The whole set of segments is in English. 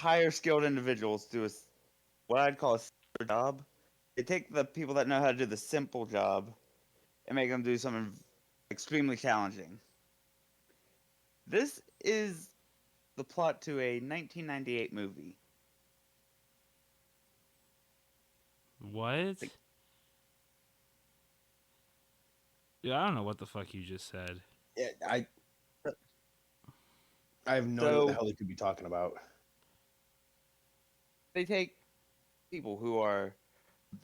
higher skilled individuals do what I'd call a simpler job. They take the people that know how to do the simple job and make them do something extremely challenging. This is the plot to a 1998 movie. What? Yeah, I don't know what the fuck you just said. Yeah, I have no idea what the So hell they could be talking about. they take people who are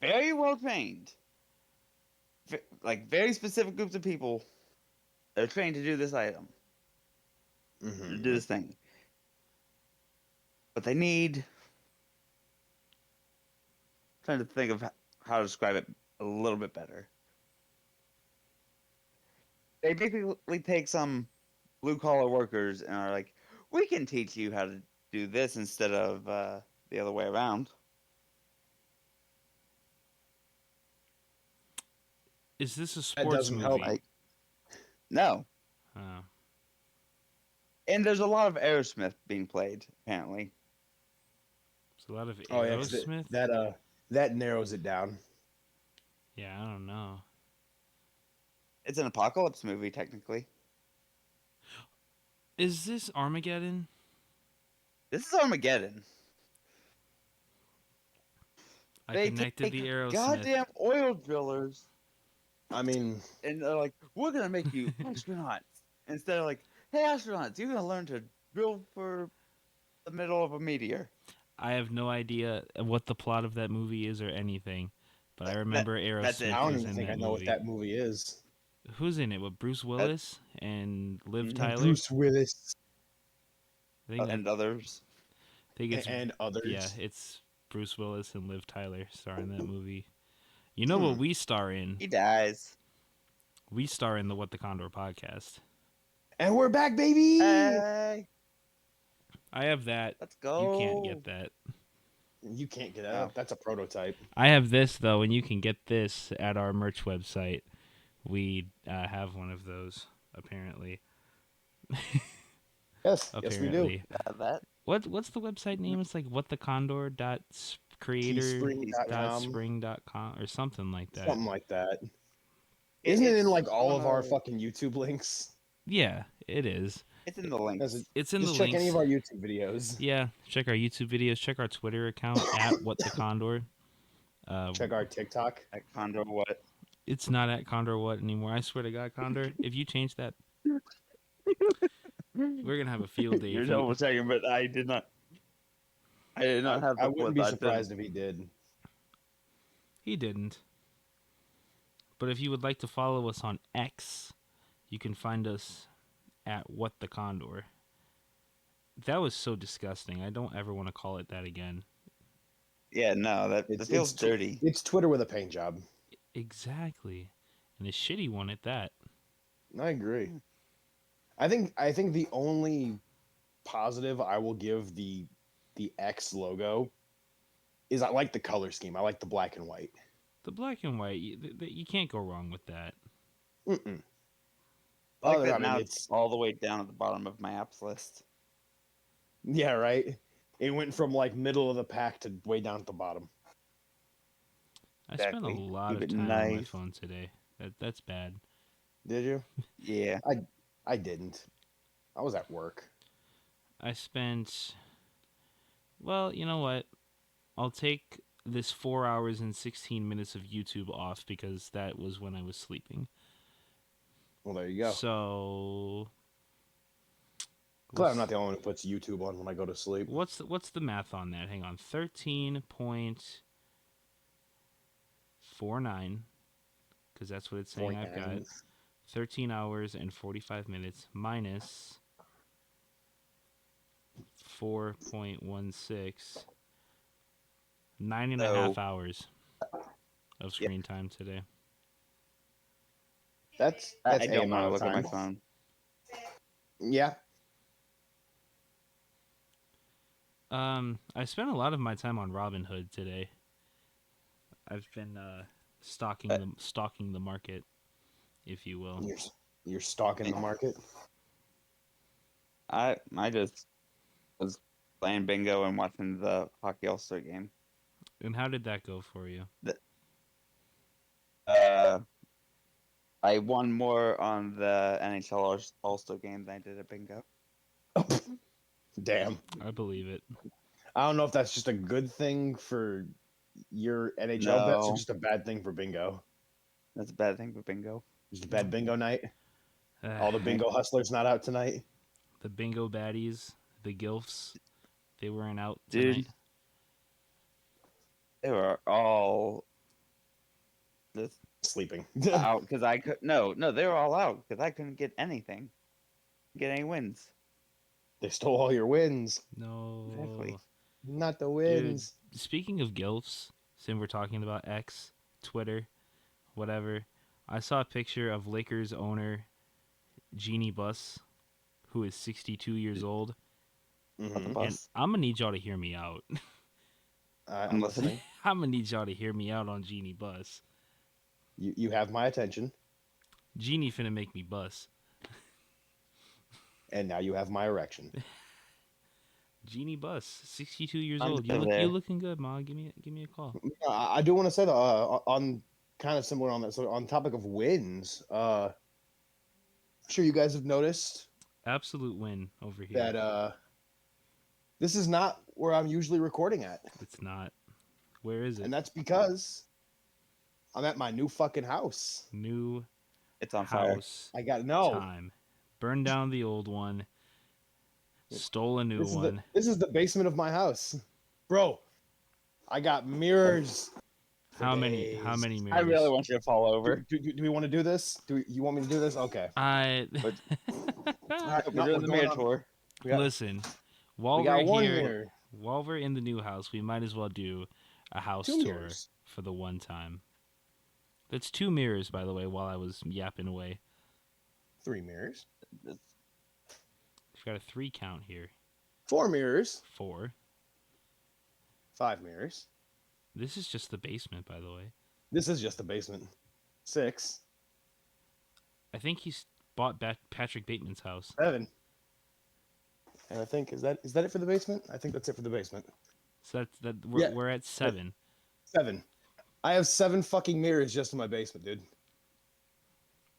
very well trained, like very specific groups of people that are trained to do this item, to do Mm-hmm. this thing. But they need, trying to think of how to describe it a little bit better. They basically take some blue collar workers and are like, we can teach you how to do this instead of the other way around. Is this a That sports doesn't help. movie? Like, no. Oh. And there's a lot of Aerosmith being played, apparently. It's a lot of Oh yeah, Aerosmith? that narrows it down. Yeah, I don't know. It's an apocalypse movie, technically. Is this Armageddon? This is Armageddon. I They connected take the Aerosmith. goddamn oil drillers I mean, and they're like, we're gonna make you astronauts. Instead of like, hey astronauts, you're gonna learn to drill for the middle of a meteor. I have no idea what the plot of that movie is or anything, but I remember That's it. Aerosmith I don't was even in think I that know what movie. that movie is. Who's in it? With Bruce Willis and Liv Tyler? Bruce Willis I think that And others. I think it's and others. yeah, it's Bruce Willis and Liv Tyler star in that movie. You know what we star in? He dies. We star in the What the Condor podcast. And we're back, baby. Hey, I have that. let's go. You can't get that. You can't get that. Oh. That's a prototype. I have this though, and you can get this at our merch website. We have one of those apparently. Yes, yes we do. Apparently. That What's the website name? It's like whatthecondor.creator.spring.com or something like that. Something like that. Isn't it in like all of our the- fucking YouTube links? Yeah, it is. It's in the links. It's in Just the check links. any of our YouTube videos. Yeah, check our YouTube videos. Check our Twitter account at What the Condor. Check our TikTok. At Condor what? It's not at Condor What anymore. I swear to God, Condor, if you change that, we're gonna have a field day. You're if you- double checking, but I did not. I did not have. I wouldn't be surprised if he did. He didn't. But if you would like to follow us on X, you can find us at What the Condor. That was so disgusting. I don't ever want to call it that again. Yeah, no, that feels dirty. It's Twitter with a paint job. Exactly. And a shitty one at that. I agree. I think the only positive I will give the X logo is I like the color scheme. I like the black and white. The black and white, you can't go wrong with that. Mm-mm. I like Other- that I mean, now it's all the way down at the bottom of my apps list. Yeah, right. It went from like middle of the pack to way down at the bottom. I spent a Exactly. lot Keep of it time on my nice. phone today. That's bad. Did you? Yeah. I didn't. I was at work. I spent. Well, you know what? I'll take this 4 hours and 16 minutes of YouTube off because that was when I was sleeping. Well, there you go. So. Glad I'm not the only one who puts YouTube on when I go to sleep. What's the math on that? Hang on. 13.49. Because that's what it's saying I've got. 13 hours and 45 minutes minus 4.16. 9.5 hours of screen time today. That's I don't AMI want to look time. at my phone. Yeah. I spent a lot of my time on Robinhood today. I've been stalking the market, if you will. You're stalking the market. I just was playing bingo and watching the hockey All-Star game. And how did that go for you? Uh, I won more on the NHL All-Star game than I did at bingo. Damn. I believe it. I don't know if that's just a good thing for your NHL bets or No. just a bad thing for bingo. That's a bad thing for bingo. Just a bad bingo night. All the bingo hustlers not out tonight. The bingo baddies, the gilfs, they weren't out Dude. tonight. They were all just Sleeping. out because I could. No, they were all out because I couldn't get anything. Get any wins. They stole all your wins. No. Exactly. Not the wins. Speaking of gilfs, since we're talking about X, Twitter, whatever, I saw a picture of Lakers owner Jeannie Buss, who is 62 years old. Not the Mhm. And bus. I'm going to need y'all to hear me out. I'm listening. I'm going to need y'all to hear me out on Jeannie Buss. You have my attention, Jeannie finna make me bust. and now you have my erection. Jeannie Buss, 62 years I'm old. still there. You looking good, Ma. Give me a call. I do want to say that on kind of similar on that. So on topic of wins, I'm sure you guys have noticed Absolute win over here. that this is not where I'm usually recording at, It's not. Where is it? and that's because I'm at my new fucking house. New It's on fire. house I got no. time. Burned down the old one. Stole a new This is, one. this is the basement of my house, bro. I got mirrors. for How many days. mirrors? I really want you to fall over. Do we want to do this? You want me to do this? Okay. I But- All right, We're no, doing we're the going mirror on. tour. We got, listen. While we got we're one here, mirror, while we're in the new house, we might as well do a house two tour mirrors. for the one time. That's 2 mirrors, by the way, while I was yapping away. 3 mirrors, We've got a 3 count here. 4 mirrors, 4. 5 mirrors. This is just the basement, by the way. This is just the basement. 6, I think he's bought Patrick Bateman's house. 7. And I think is that it for the basement? I think that's it for the basement. So that Yeah. we're at 7. 7. I have 7 fucking mirrors just in my basement, dude.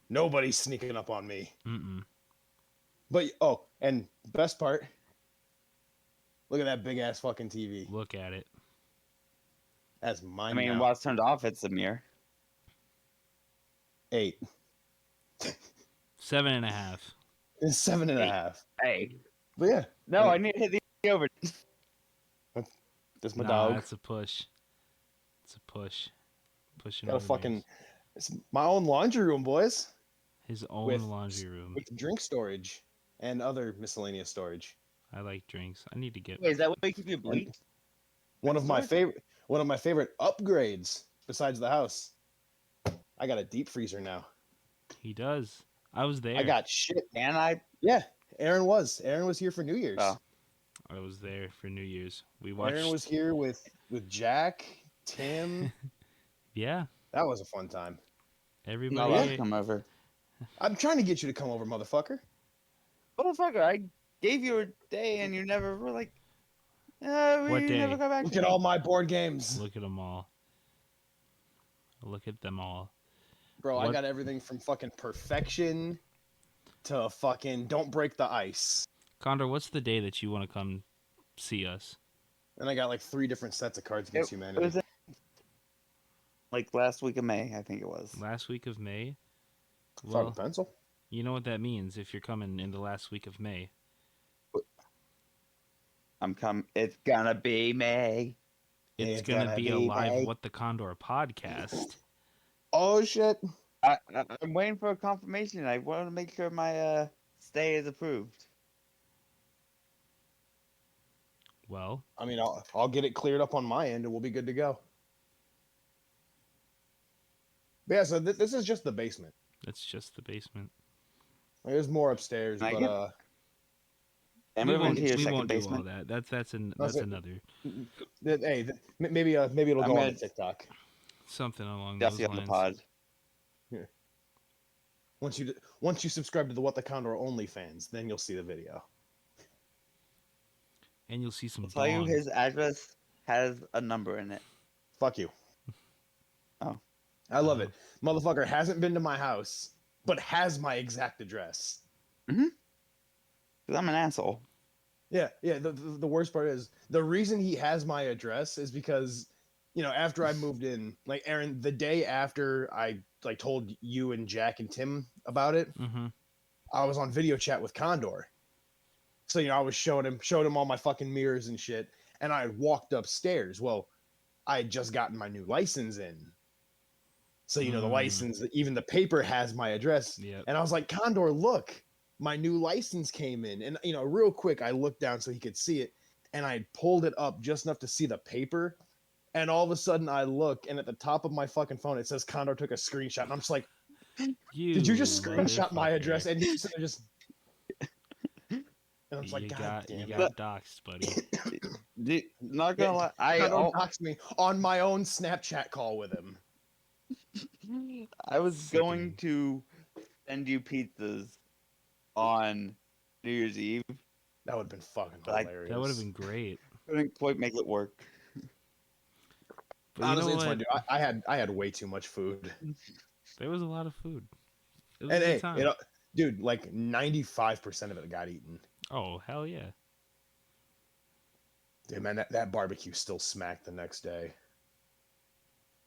Nobody's sneaking up on me. Mm-mm. But and best part, look at that big ass fucking TV. Look at it. That's I mine. mean, now. while it's turned off, it's a mirror. 8. 7.5. It's 7.5. Hey. But yeah, No, I need to hit the over. that's my Nah, dog. that's a push. It's a push. Pushing Got a over fucking. mirrors. It's my own laundry room, boys, His own with- laundry room. with drink storage and other miscellaneous storage. I like drinks. I need to get. Wait, is that what they keep you bleak? One of my Storage? favorite upgrades besides the house. I got a deep freezer now. He does. I was there. I got shit. And I Yeah, Aaron was here for New Year's. Oh. I was there for New Year's. We watched. Aaron was here with Jack, Tim. Yeah. That was a fun time. not Everybody. allowed to come over. I'm trying to get you to come over, motherfucker. Motherfucker, I gave you a day and you never were like, we What day? never go back Look to at me." all my board games. Look at them all. Look at them all. Bro, I What- got everything from fucking perfection to fucking don't break the ice. Condor, what's the day that you want to come see us? And I got like 3 different sets of Cards Against It Humanity. was like last week of May, I think it was. Last week of May? Fucking Well, pencil. you know what that means if you're coming in the last week of May. It's gonna be May. It's It's going to gonna be a be live May. What the Condor podcast. Oh shit. I'm waiting for a confirmation. I want to make sure my stay is approved. Well, I mean, I'll get it cleared up on my end and we'll be good to go. But yeah, so this is just the basement. that's just the basement. There's more upstairs, Can I but get- And we move won't, into your we second won't do all basement. that. That's it. another hey, maybe it'll I'm go on gonna- TikTok. something along Jesse those on the lines. pod. Once you subscribe to the What the Condor OnlyFans, then you'll see the video. and you'll see some I'll tell you, bongs. his address has a number in it. Fuck you. Oh. I love it. Motherfucker hasn't been to my house, but has my exact address. Because I'm an asshole. Yeah. The worst part is the reason he has my address is because, after I moved in, like Aaron, the day after I like told you and Jack and Tim about it, Mm-hmm. I was on video chat with Condor. So, I was showing him all my fucking mirrors and shit. And I had walked upstairs. Well, I had just gotten my new license in. So, the license, even the paper has my address. Yep. And I was like, Condor, look, my new license came in. And, real quick, I looked down so he could see it. And I pulled it up just enough to see the paper. And all of a sudden I look, and at the top of my fucking phone, it says Condor took a screenshot. And I'm just like, did you just screenshot my address? And he's just... And I'm just like, God damn you it. got doxxed, buddy. Not gonna lie, Condor doxed me on my own Snapchat call with him. I was Sickening. going to send you pizzas on New Year's Eve. That would have been fucking Like, hilarious. That would have been great. Couldn't quite make it work. But Honestly, you it's know fine, what? dude. I had way too much food. There was a lot of food. It was And a good hey, time. dude, like 95% of it got eaten. Oh, hell yeah. Dude, man, that barbecue still smacked the next day.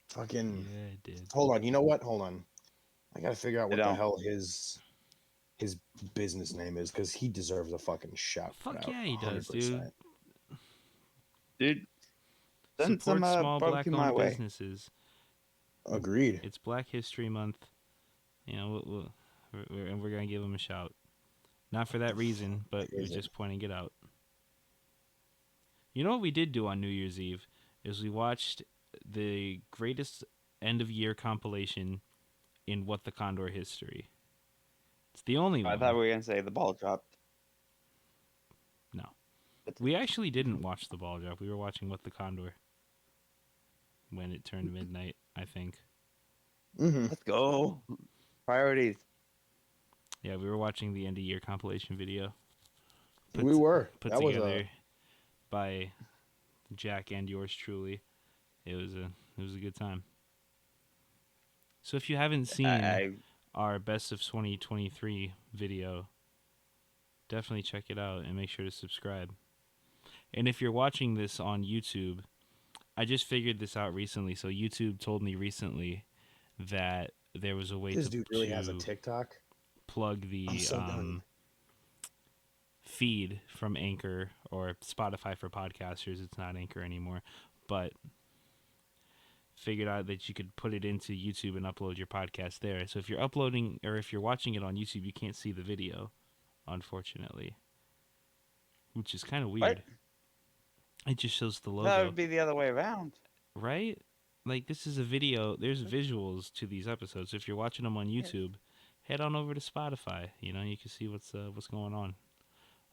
Fucking... Yeah, it did. Hold on, you know what? Hold on. I gotta figure out what the don't. hell his business name is, because he deserves a fucking shout. Fuck out, yeah, he does, 100%. dude. Dude, send Support some small barbecue my black-owned way. businesses. Agreed. It's Black History Month. You know, we're gonna give him a shout. Not for that reason, but we're Is it? just pointing it out. You know what we did do on New Year's Eve is we watched the greatest end of year compilation in What the Condor history. It's the only I one. thought we were gonna say the ball dropped. No. We actually didn't watch the ball drop. We were watching What the Condor when it turned midnight, I think. Mm-hmm. Let's go. Priorities. Yeah, we were watching the end of year compilation video. We were. Put That was together by Jack and yours truly. It was a good time. So if you haven't seen I our best of 2023 video, definitely check it out and make sure to subscribe. And if you're watching this on YouTube, I just figured this out recently. So YouTube told me recently that there was a way this to dude really has a TikTok. plug the I'm so done. feed from Anchor or Spotify for podcasters. It's not Anchor anymore, but figured out that you could put it into YouTube and upload your podcast there. So if you're uploading or if you're watching it on YouTube, you can't see the video, unfortunately, which is kind of weird. It just shows the logo. That would be the other way around. Right? Like, this is a video. There's visuals to these episodes. So if you're watching them on YouTube, head on over to Spotify. You know, you can see what's going on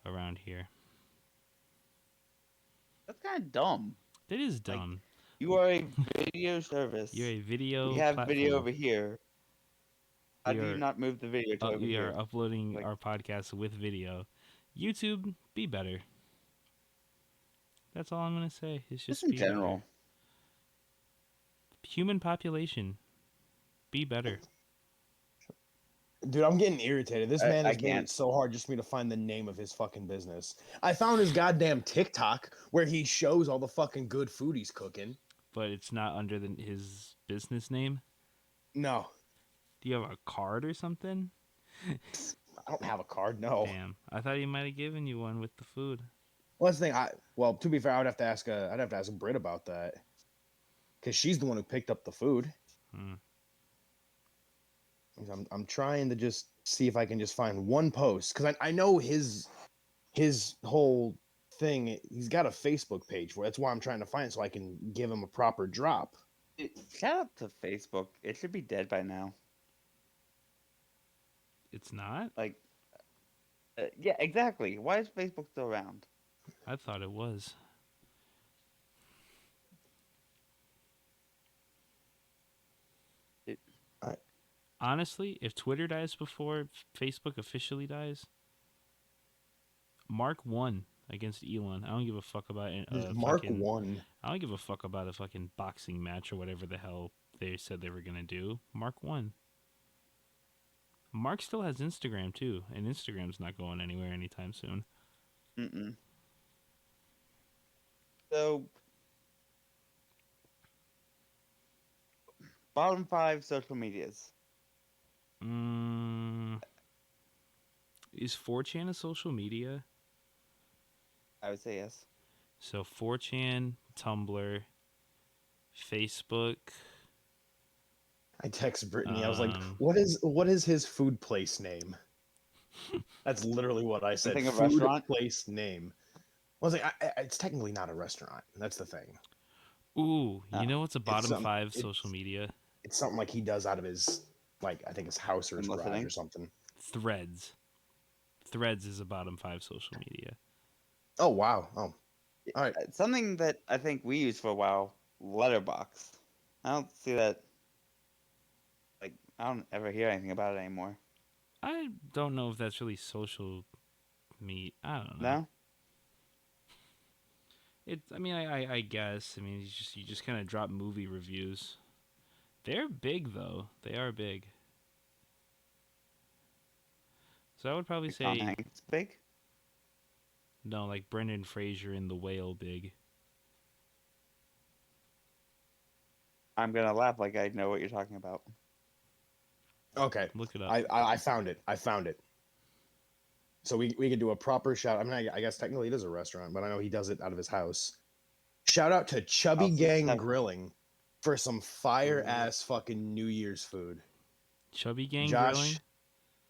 around here. That's kind of dumb. That is Like, dumb. You are a video service. You're a video We have platform. video over here. How We do are- you not move the video to over We here? are uploading Like- our podcast with video. YouTube, be better. That's all I'm going to say. It's just Just in be better. general. Human population, be better. Dude, I'm getting irritated. This I- man I has made can't. it so hard just for me to find the name of his fucking business. I found his goddamn TikTok where he shows all the fucking good food he's cooking. But it's not under his business name. No, Do you have a card or something? I don't have a card. No. Damn, I thought he might have given you one with the food. Well, that's the thing. Well, to be fair, I'd have to ask Britt about that, because she's the one who picked up the food. Hmm. I'm trying to just see if I can just find one post, because I know his whole thing. He's got a Facebook page for it. That's why I'm trying to find it so I can give him a proper drop. Shout out to Facebook. It should be dead by now. It's not? Like, yeah, exactly. Why is Facebook still around? I thought it was. Honestly, if Twitter dies before Facebook officially dies, Mark won against Elon. I don't give a fuck about Mark won. I don't give a fuck about a fucking boxing match or whatever the hell they said they were gonna do. Mark won. Mark still has Instagram too, and Instagram's not going anywhere anytime soon. Mm-mm. So, bottom 5 social medias. Is 4chan a social media? I would say yes. So 4chan, Tumblr, Facebook. I text Brittany. I was like, Um, what is his food place name? That's literally what I said. think of Food restaurant? place name. I was like, it's technically not a restaurant. That's the thing. Ooh, you know what's a bottom some- 5 social media? It's something like he does out of his, like, I think his house or his I'm garage listening. or something. Threads. Threads is a bottom 5 social media. Oh, wow. Oh, all right. Something that I think we used for a while, Letterbox. I don't see that. Like, I don't ever hear anything about it anymore. I don't know if that's really social I don't know. No? I mean, I guess. I mean, you just kind of drop movie reviews. They're big though. They are big. So I would probably Tom say Hanks big? no, like Brendan Fraser in The Whale big. I'm gonna laugh like I know what you're talking about. Okay. Look it up. I found it. I found it. So we could do a proper shout. I mean, I guess technically it is a restaurant, but I know he does it out of his house. Shout out to Chubby I'll Gang step- Grilling for some fire ass fucking New Year's food. Chubby Gang Josh, Grilling?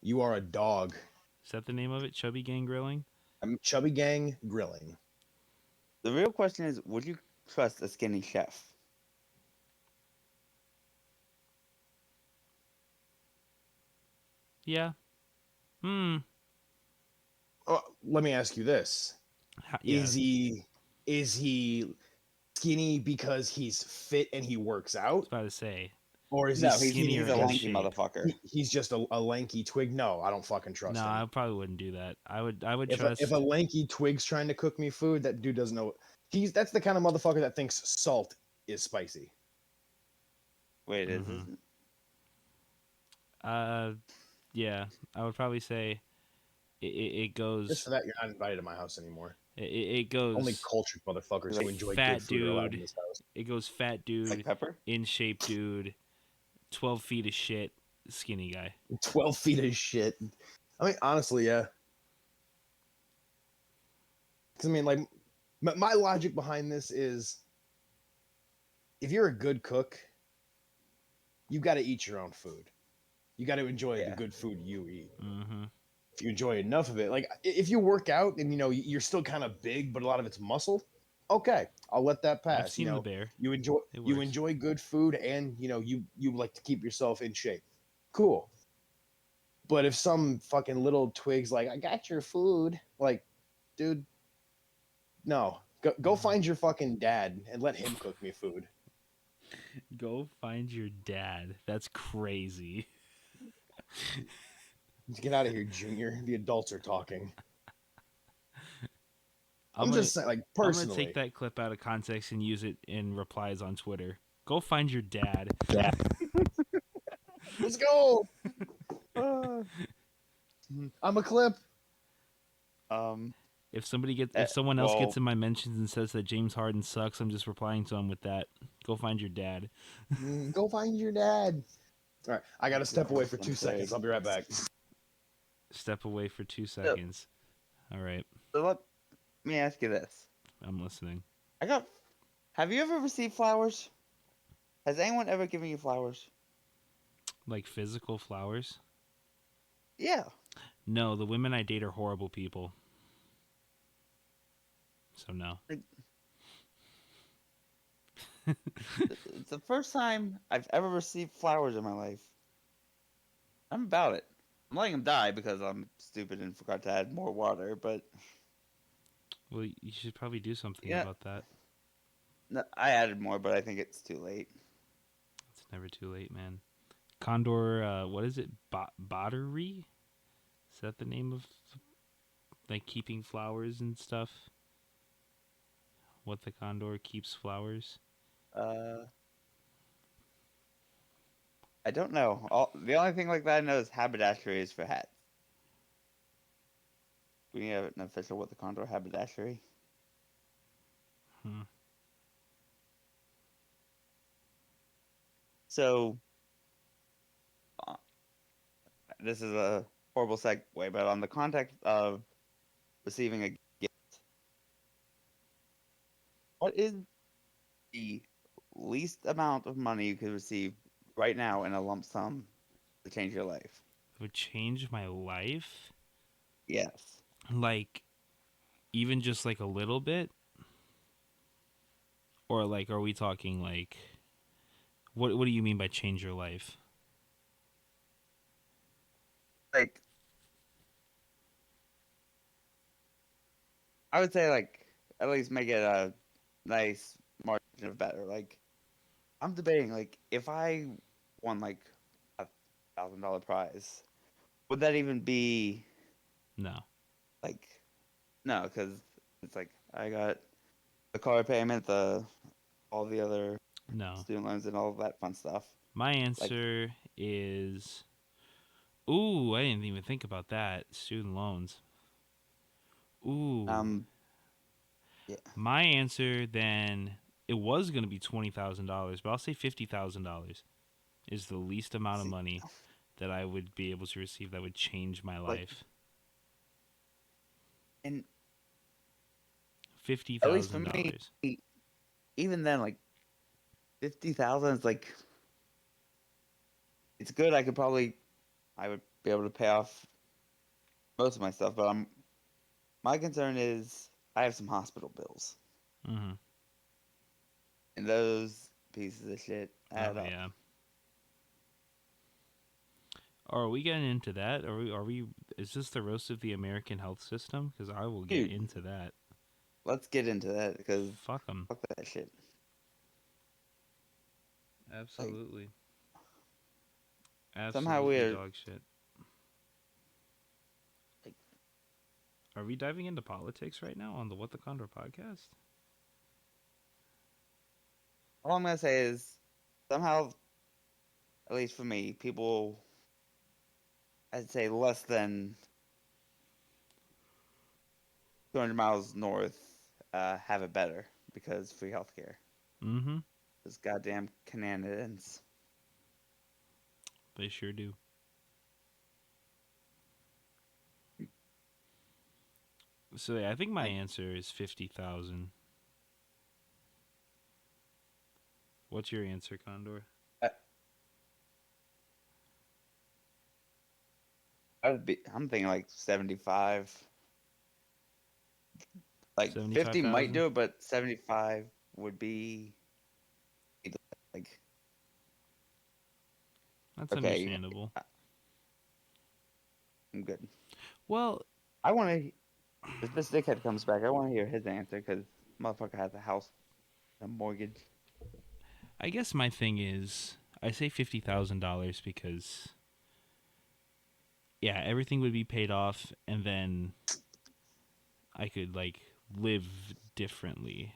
you are a dog. Is that the name of it? Chubby Gang Grilling? Chubby Gang Grilling. The real question is, would you trust a skinny chef? Yeah. Let me ask you this: Yeah. Is he skinny because he's fit and he works I out, was about to say. or is No, he he's skinny skinnier a in because lanky shape. motherfucker. he's just a lanky twig? No, I don't fucking trust No, him. I probably wouldn't do that. I would If trust. a lanky twig's trying to cook me food, that dude doesn't know. That's the kind of motherfucker that thinks salt is spicy. Wait, is Mhm. it? Yeah, I would probably say it goes. Just for that, you're not invited to my house anymore. It goes. Only cultured motherfuckers Like who enjoy fat good food are allowed in dude. this house. It goes fat dude, Like pepper? in shape dude, 12 feet of shit, skinny guy. 12 feet of shit. I mean, honestly, yeah. Because, I mean, like, my logic behind this is if you're a good cook, you got to eat your own food. You got to enjoy the Yeah. good food you eat. Mm-hmm. If you enjoy enough of it, like if you work out and you're still kind of big, but a lot of it's muscle, okay, I'll let that pass. I've seen the bear. You It works. enjoy good food, and you like to keep yourself in shape. Cool. But if some fucking little twig's like, I got your food, like, dude, no, go find your fucking dad and let him cook me food. Go find your dad. That's crazy. Get out of here, Junior. The adults are talking. I'm gonna, just saying, like, I'm personally. gonna take that clip out of context and use it in replies on Twitter. Go find your dad. Let's go. I'm a clip. If someone else well- gets in my mentions and says that James Harden sucks, I'm just replying to him with that. Go find your dad. Go find your dad. All right, I gotta step away for 2 seconds. I'll be right back. Step away for 2 seconds. All right, So let me ask you this. I'm listening. Have you ever received flowers? Has anyone ever given you flowers? Like physical flowers? Yeah. No, the women I date are horrible people. So no. It's the first time I've ever received flowers in my life. I'm about it. I'm letting them die because I'm stupid and forgot to add more water, but Well, you should probably do something Yeah. about that. no, I added more, but I think it's too late. It's never too late, man. Condor, what is it? Bottery? Is that the name of like keeping flowers and stuff? What the condor keeps flowers? Uh, I don't know. The only thing like that I know is haberdashery is for hats. We need an official what the condor haberdashery. Hmm. So, uh, this is a horrible segue, but on the context of receiving a gift, what is the least amount of money you could receive right now in a lump sum to change your life? It would change my life? Yes. Like, even just like a little bit? Or like, are we talking like, what do you mean by change your life? Like, I would say, like, at least make it a nice margin of better. Like, I'm debating, like, if I won, like, $1,000 prize, would that even be, No. like, no, because it's like, I got the car payment, all the other No. student loans and all of that fun stuff. My Like, answer is. Ooh, I didn't even think about that. Student loans. Ooh. yeah. My answer then, it was going to be $20,000, but I'll say $50,000 is the least amount of See, money that I would be able to receive that would change my like, life. and Fifty at least for thousand me, dollars. even then, like, 50,000 is like, it's good. I would be able to pay off most of my stuff, but my concern is I have some hospital bills, Mm-hmm. and those pieces of shit Oh add up. yeah. Are we getting into that? Are we? Is this the roast of the American health system? Because I will get Dude, into that. let's get into that because Fuck them. fuck that shit. Like, Absolutely. somehow Absolutely we're dog shit. like, Are we diving into politics right now on the What the Condor podcast? all I'm gonna say is somehow, at least for me, people, I'd say less than 200 miles north have it better because free healthcare. Mm-hmm. Those goddamn Canadians. They sure do. So yeah, I think my Like, answer is 50,000. What's your answer, Condor? I, I'm thinking like 75. Like 50 might 75,000. do it, but 75 would be like, That's okay, understandable. I'm good. Well, I want to. If this dickhead comes back, I want to hear his answer because motherfucker has a house, a mortgage. I guess my thing is I say $50,000 because yeah, everything would be paid off and then I could like live differently.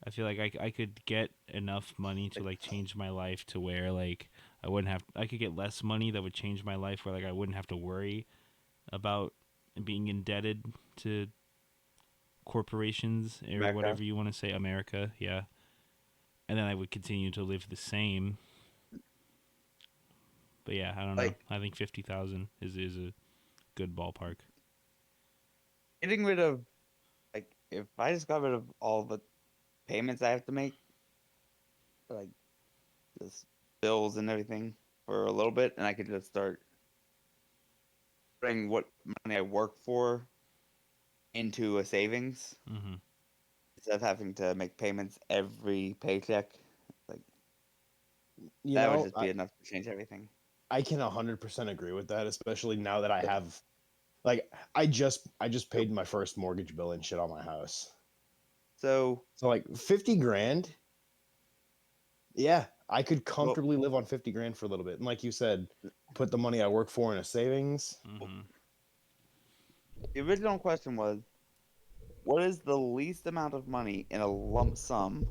I feel like I could get enough money to Like, like change my life to where like I could get less money that would change my life where like I wouldn't have to worry about being indebted to corporations or America. whatever you want to say, America, yeah. And then I would continue to live the same. But yeah, I don't know. Like, I think 50,000 is a good ballpark. getting rid of, like, if I just got rid of all the payments I have to make, like, just bills and everything for a little bit, and I could just start putting what money I work for into a savings Mm-hmm. instead of having to make payments every paycheck. Like, You that would know, just be enough to change everything. I can 100% agree with that, especially now that I have like I just paid my first mortgage bill and shit on my house. So, So like 50 grand, yeah, I could well, comfortably live on 50 grand for a little bit. And like you said, put the money I work for in a savings. Mm-hmm. The original question was, what is the least amount of money in a lump sum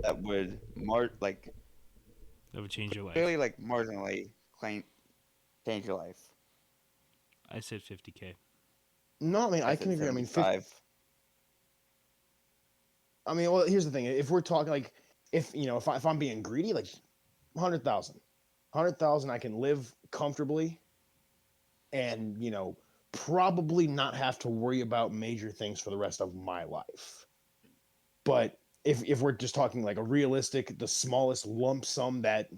that would That would change your life. clearly marginally change your life? I said 50K. No, I mean I I said can agree. I mean, 75. well, here's the thing. If we're talking like, if I'm being greedy, like 100,000, 100,000, I can live comfortably, and probably not have to worry about major things for the rest of my life. But if we're just talking like a realistic, the smallest lump sum that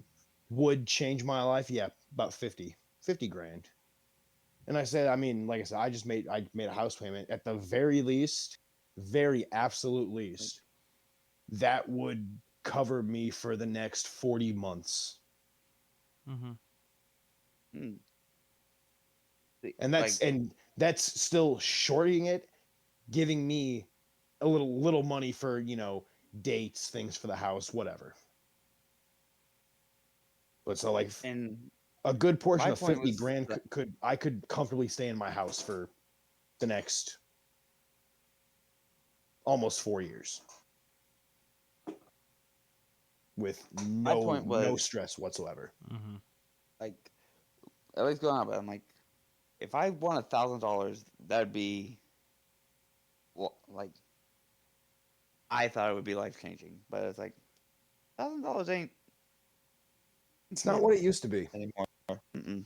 would change my life, yeah, about 50 grand. And I said, I mean, like I said, I made a house payment at the very least, very absolute least. That would cover me for the next 40 months. Mm-hmm. Hmm. And that's still shorting it, giving me a little money for, dates, things for the house, whatever. But so like and a good portion my of point 50 was grand that I could comfortably stay in my house for the next almost 4 years with my point no was stress whatsoever. Mm-hmm. like at least going up. I'm like, if I won $1,000, that'd be like I thought it would be life changing, but it's like $1,000 ain't It's not what it used to be. anymore. Mm-mm.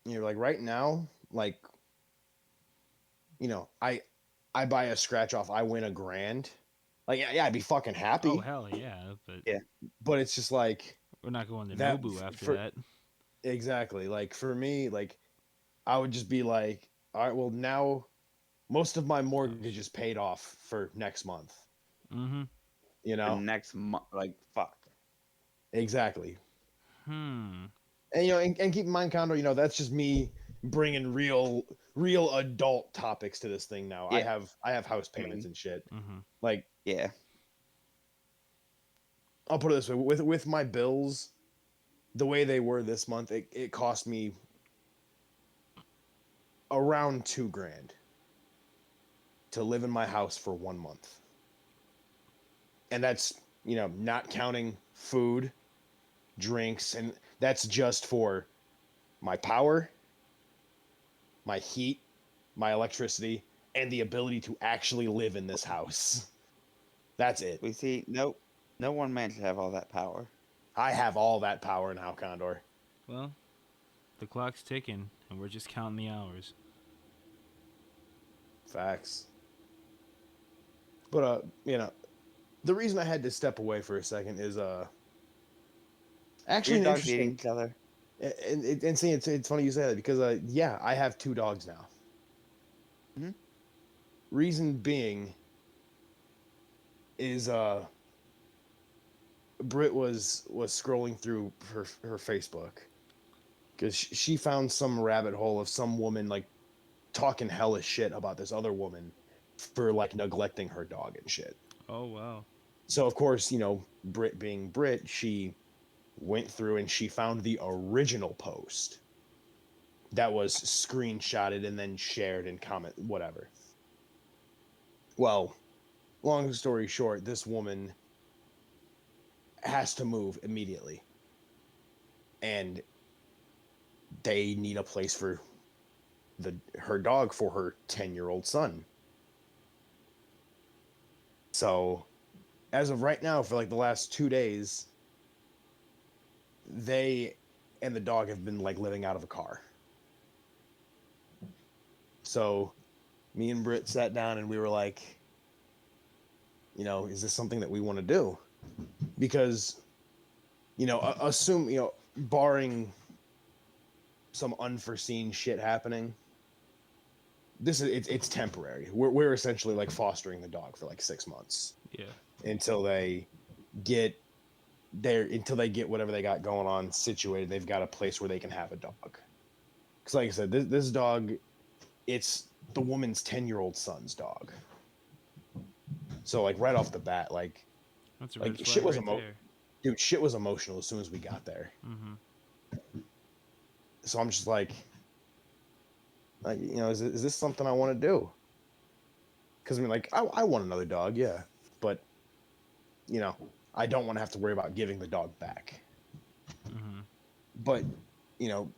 Like right now, like I buy a scratch off, I win $1,000. Like yeah, I'd be fucking happy. Oh hell yeah! But Yeah. But it's just like we're not going to that Nobu after for that. exactly. Like for me, like I would just be like, all right, well now most of my mortgage is paid off for next month. Mm-hmm. The next month, like fuck. Exactly. Hmm. And and keep in mind, Condor, that's just me bringing real adult topics to this thing now. Yeah. I have house I payments mean, and shit. Mm-hmm. Like yeah. I'll put it this way: with my bills, the way they were this month, it cost me around $2,000 to live in my house for 1 month, and that's not counting food, drinks, and that's just for my power, my heat, my electricity, and the ability to actually live in this house. That's it. We see no one man should have all that power. I have all that power now, Condor. Well, the clock's ticking, and we're just counting the hours. Facts. But the reason I had to step away for a second is actually Your an dogs eating interesting. each other. And see, it's funny you say that because yeah, I have 2 dogs now. Mhm. Reason being is Britt was scrolling through her Facebook because she found some rabbit hole of some woman like talking hellish shit about this other woman for like neglecting her dog and shit. Oh wow. So of course, Britt being Britt, she went through and she found the original post that was screenshotted and then shared and comment whatever. Well, long story short, this woman has to move immediately. And they need a place for her dog for her 10-year-old son. So, as of right now, for like the last 2 days, they and the dog have been like living out of a car. So, me and Britt sat down and we were like, is this something that we want to do? Because, assume, barring some unforeseen shit happening, it's temporary. We're essentially like fostering the dog for like 6 months. Yeah. Until they get whatever they got going on situated. They've got a place where they can have a dog. Because like I said, this dog, it's the woman's 10-year-old son's dog. So like right off the bat, like That's a red shit flag was right there. dude, shit was emotional as soon as we got there. Mm-hmm. So I'm just like, Like, is this something I want to do? Because I mean, like, I want another dog, yeah, but I don't want to have to worry about giving the dog back. Hmm. But you know,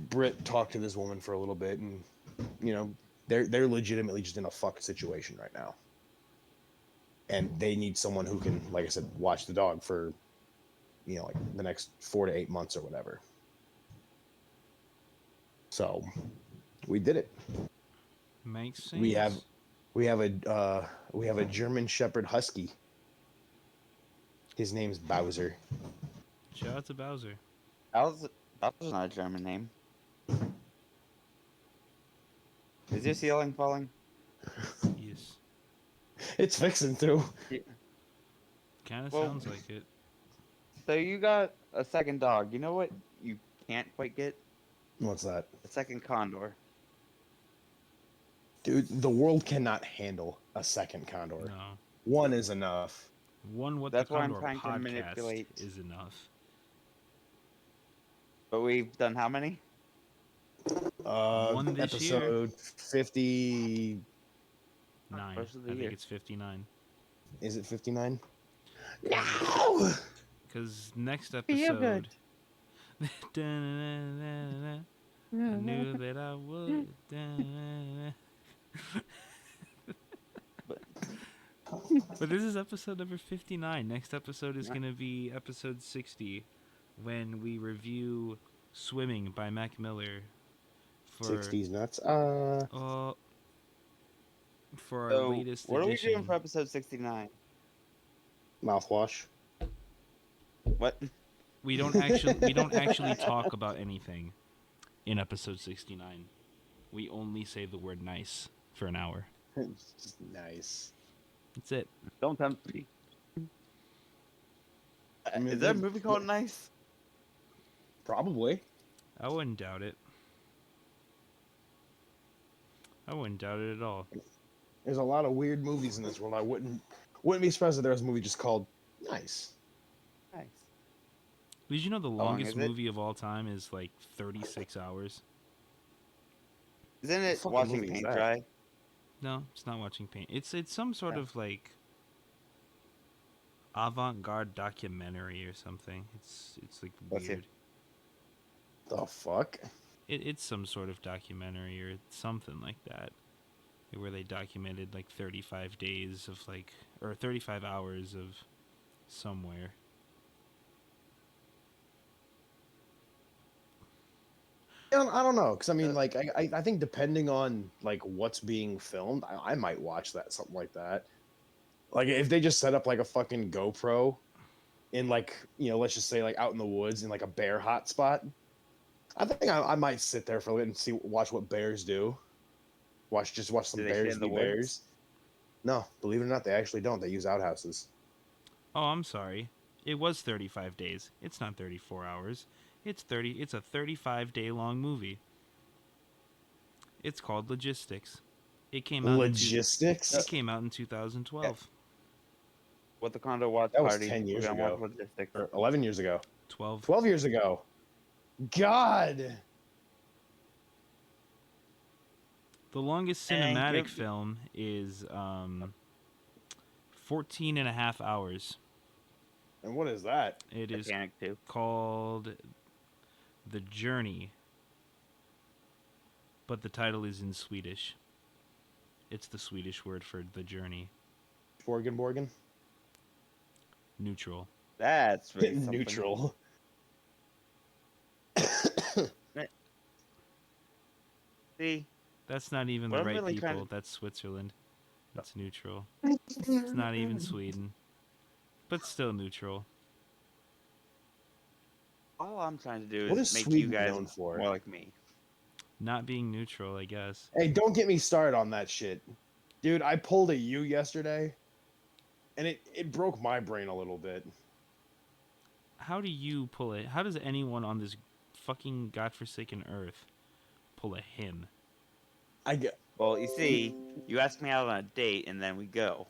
Britt talked to this woman for a little bit, and they're legitimately just in a fuck situation right now, and they need someone who can, like I said, watch the dog for like the next 4 to 8 months or whatever. So we did it. Makes sense. We have a German Shepherd Husky. His name's Bowser. Shout out to Bowser. That was not a German name. Is your ceiling falling? Yes. It's fixing to. Kind of Well- sounds like it. So you got a second dog. You know what you can't quite get? What's that? A second condor. Dude, the world cannot handle a second condor. No. One is enough. One What That's the why I'm Condor trying to podcast manipulate. is enough. But we've done how many? One this year. Episode 50. 9. First of the I year. think it's 59. Is it 59? Because next Feel episode. good. I knew that I would. But this is episode number 59. Next episode is going to be episode 60 when we review Swimming by Mac Miller for 60s nuts. for our So, latest what are we edition. doing for episode 69? Mouthwash. What? We don't actually talk about anything in episode 69. We only say the word nice for an hour. Nice. That's it. Don't tempt me. I mean, Is there a movie called Nice? Probably. I wouldn't doubt it. I wouldn't doubt it at all. There's a lot of weird movies in this world. I wouldn't be surprised if there was a movie just called Nice. Nice. Did you know the long longest is it? movie of all time is like 36 hours? Isn't it fucking Watching movie is Paint that? Dry? No, it's not Watching Paint. It's some sort Yeah. of like avant-garde documentary or something. It's like Let's see. weird. The fuck? It's some sort of documentary or something like that, where they documented like 35 days of like, or 35 hours of somewhere. I don't know, because I mean, like, I think depending on like what's being filmed, I might watch that, something like that. Like if they just set up like a fucking GoPro in like let's just say like out in the woods in like a bear hotspot, I think I might sit there for a little and watch what bears do. Watch some Do they stay bears in the be woods? bears. No, believe it or not, they actually don't. They use outhouses. Oh, I'm sorry. It was 35 days. It's not 34 hours. It's a 35-day long movie. It's called Logistics. It came out Logistics. it came out in 2012. What the Condo Watch That was Party. 10 years We're gonna ago. watch Logistics. Or 11 years ago. 12. 12 years ago. God. The longest Dang, cinematic you're- film is 14 and a half hours. And what is that? It is Titanic too. called The Journey, but the title is in Swedish. It's the Swedish word for The Journey. Borgen. Neutral. That's really something. Neutral. See, That's not even What the I'm right really people. trying to- That's Switzerland. That's neutral. It's not even Sweden. But still neutral. all I'm trying to do What is is make Sweden you guys known for? more like me. Not being neutral, I guess. Hey, don't get me started on that shit. Dude, I pulled a U yesterday, and it broke my brain a little bit. How do you pull it? How does anyone on this fucking godforsaken earth pull a him? I get, Well, you see, you ask me out on a date, and then we go.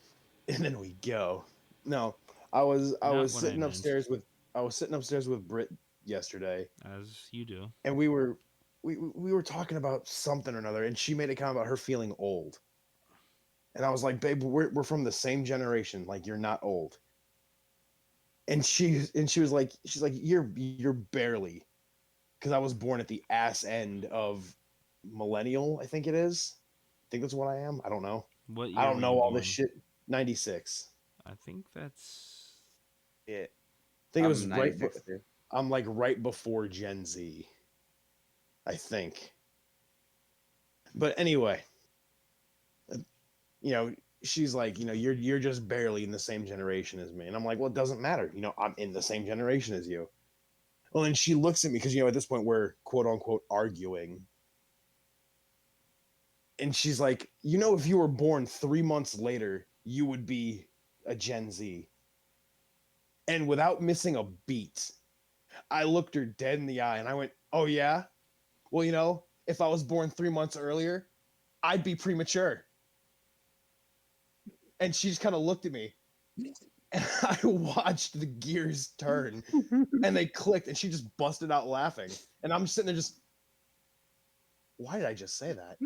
and then we go. No, I was Not what I sitting meant. upstairs with Britt yesterday, As you do. and we were we were talking about something or another, and she made a comment about her feeling old, and I was like, babe, we're from the same generation. Like, you're not old. And she was like, she's like, you're barely, because I was born at the ass end of millennial. I think it is. I think that's what I am. I don't know. What I year don't were know you all born? this shit. 96. I think that's. Yeah. I think it was I'm right. 96 too. I'm like right before Gen Z. I think. But anyway, you know, she's like, you're just barely in the same generation as me, and I'm like, well, it doesn't matter. I'm in the same generation as you. Well, and she looks at me because at this point we're quote unquote arguing, and she's like, if you were born 3 months later, you would be a Gen Z. And without missing a beat, I looked her dead in the eye and I went, oh yeah? Well, if I was born 3 months earlier, I'd be premature. And she just kind of looked at me. And I watched the gears turn and they clicked and she just busted out laughing. And I'm sitting there just, why did I just say that?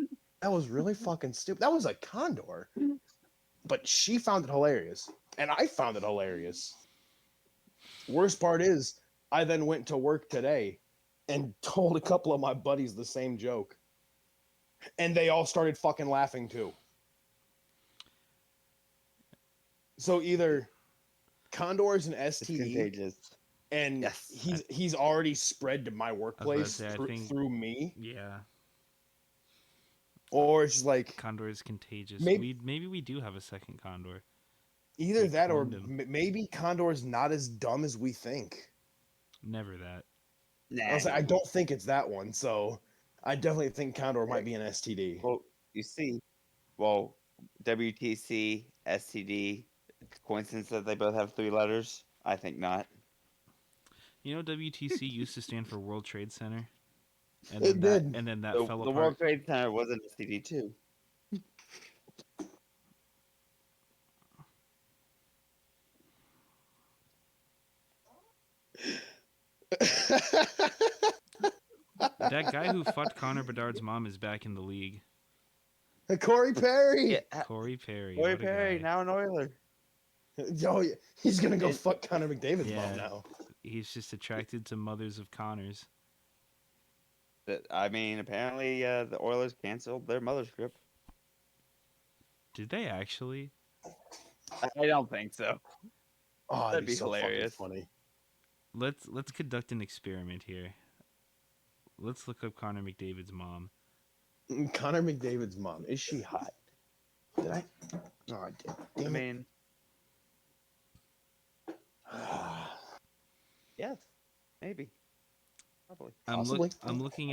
That was really fucking stupid. That was a condor. But she found it hilarious. And I found it hilarious. Worst part is, I then went to work today and told a couple of my buddies the same joke. And they all started fucking laughing too. So either Condor's an It's STD, contagious. and Yes. he's already spread to my workplace say, I think- through me, Yeah, or it's just like condor is contagious. Maybe- Maybe we do have a second condor. either we that or cloned him. maybe Condor's not as dumb as we think. Never that. I was like, I don't think it's that one, so I definitely think Condor might be an STD. Well, you see, WTC, STD, coincidence that they both have 3 letters? I think not. You know, WTC used to stand for World Trade Center, and It then did. and then that The fell World apart. Trade Center was an STD too. That guy who fucked Connor Bedard's mom is back in the league. Corey Perry. Corey Perry. Corey what a Perry, guy. now an Oiler. Oh, yeah. He's gonna go It- fuck Connor McDavid's Yeah. mom now. He's just attracted to mothers of Connors. I mean, apparently the Oilers canceled their mothership. Did they actually? I don't think so. Oh, That'd be so fucking hilarious. funny. Let's conduct an experiment here. Let's look up Connor McDavid's mom. Connor McDavid's mom, is she hot? Did I? Oh, I damn it. mean, yes, maybe, probably. Possibly. I'm looking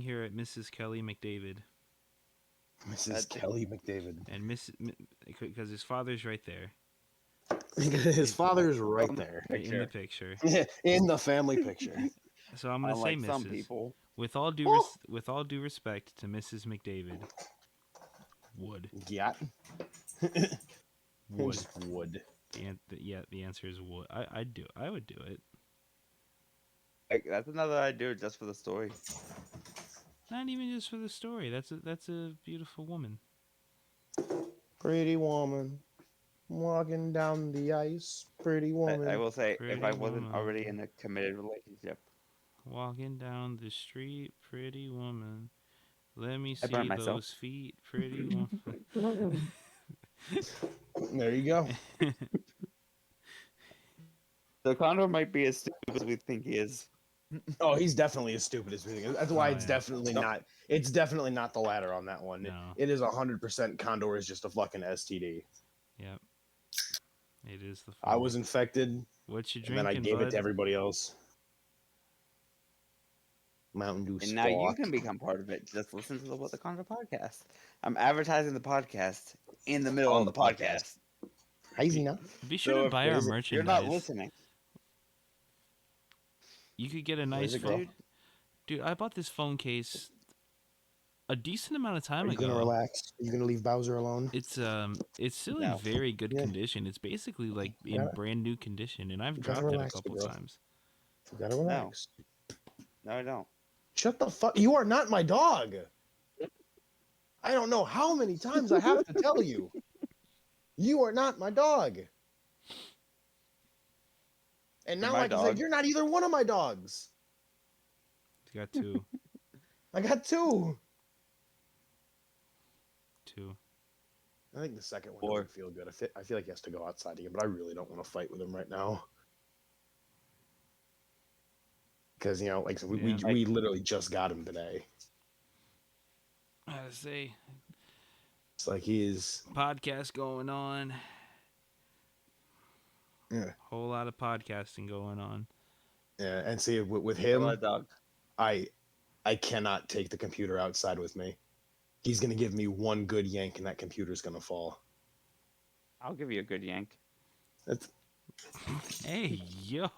here at Mrs. Kelly McDavid, Mrs. Kelly McDavid. and because his father's right there His father's right there in the picture. in the family picture. So I'm gonna say Unlike some Mrs. people. With all due Oh! with all due respect to Mrs. McDavid, would Yeah. would Just would. the answer is would. I would do it. Like, that's another I'd do it just for the story. Not even just for the story. That's a beautiful woman. Pretty woman walking down the ice. Pretty woman. I will say, Pretty if I wasn't woman. already in a committed relationship, Walking down the street, pretty woman. Let me I see burned myself. those feet, pretty woman. There you go. the Condor might be as stupid as we think he is. Oh, he's definitely as stupid as we think. That's why Oh, it's yeah. definitely not. It's definitely not the latter on that one. No. It is 100% Condor is just a fucking STD. Yep. It is the. I was infected, What you and then I drinking, gave it bud? to everybody else. Mountain Dew. And now you Spark. can become part of it. Just listen to the What the Condor podcast. I'm advertising the podcast in the middle of the podcast. Easy now. Be sure So to if buy our there's- merchandise. You're not listening. You could get a nice it go? phone. Dude, I bought this phone case a decent amount of time Are you ago. gonna relax? Are you gonna leave Bowser alone? It's still No. in very good Yeah. condition. It's basically like in gotta- brand new condition, and I've you gotta dropped it a relax, couple bro. times. You gotta relax. No, I don't. Shut the fuck. You are not my dog. I don't know how many times I have to tell you. You are not my dog. And You're now, my like I said, dog. you're not either one of my dogs. You got two. I got two. Two. I think the second one Four. doesn't feel good. I feel like he has to go outside again, but I really don't want to fight with him right now. Because, you know, like so Yeah. we literally just got him today. I gotta say, It's like he is. podcast going on. Yeah. Whole lot of podcasting going on. Yeah, and see, with You're my him, dog. I cannot take the computer outside with me. He's going to give me one good yank, and that computer's going to fall. I'll give you a good yank. That's, Hey, yo.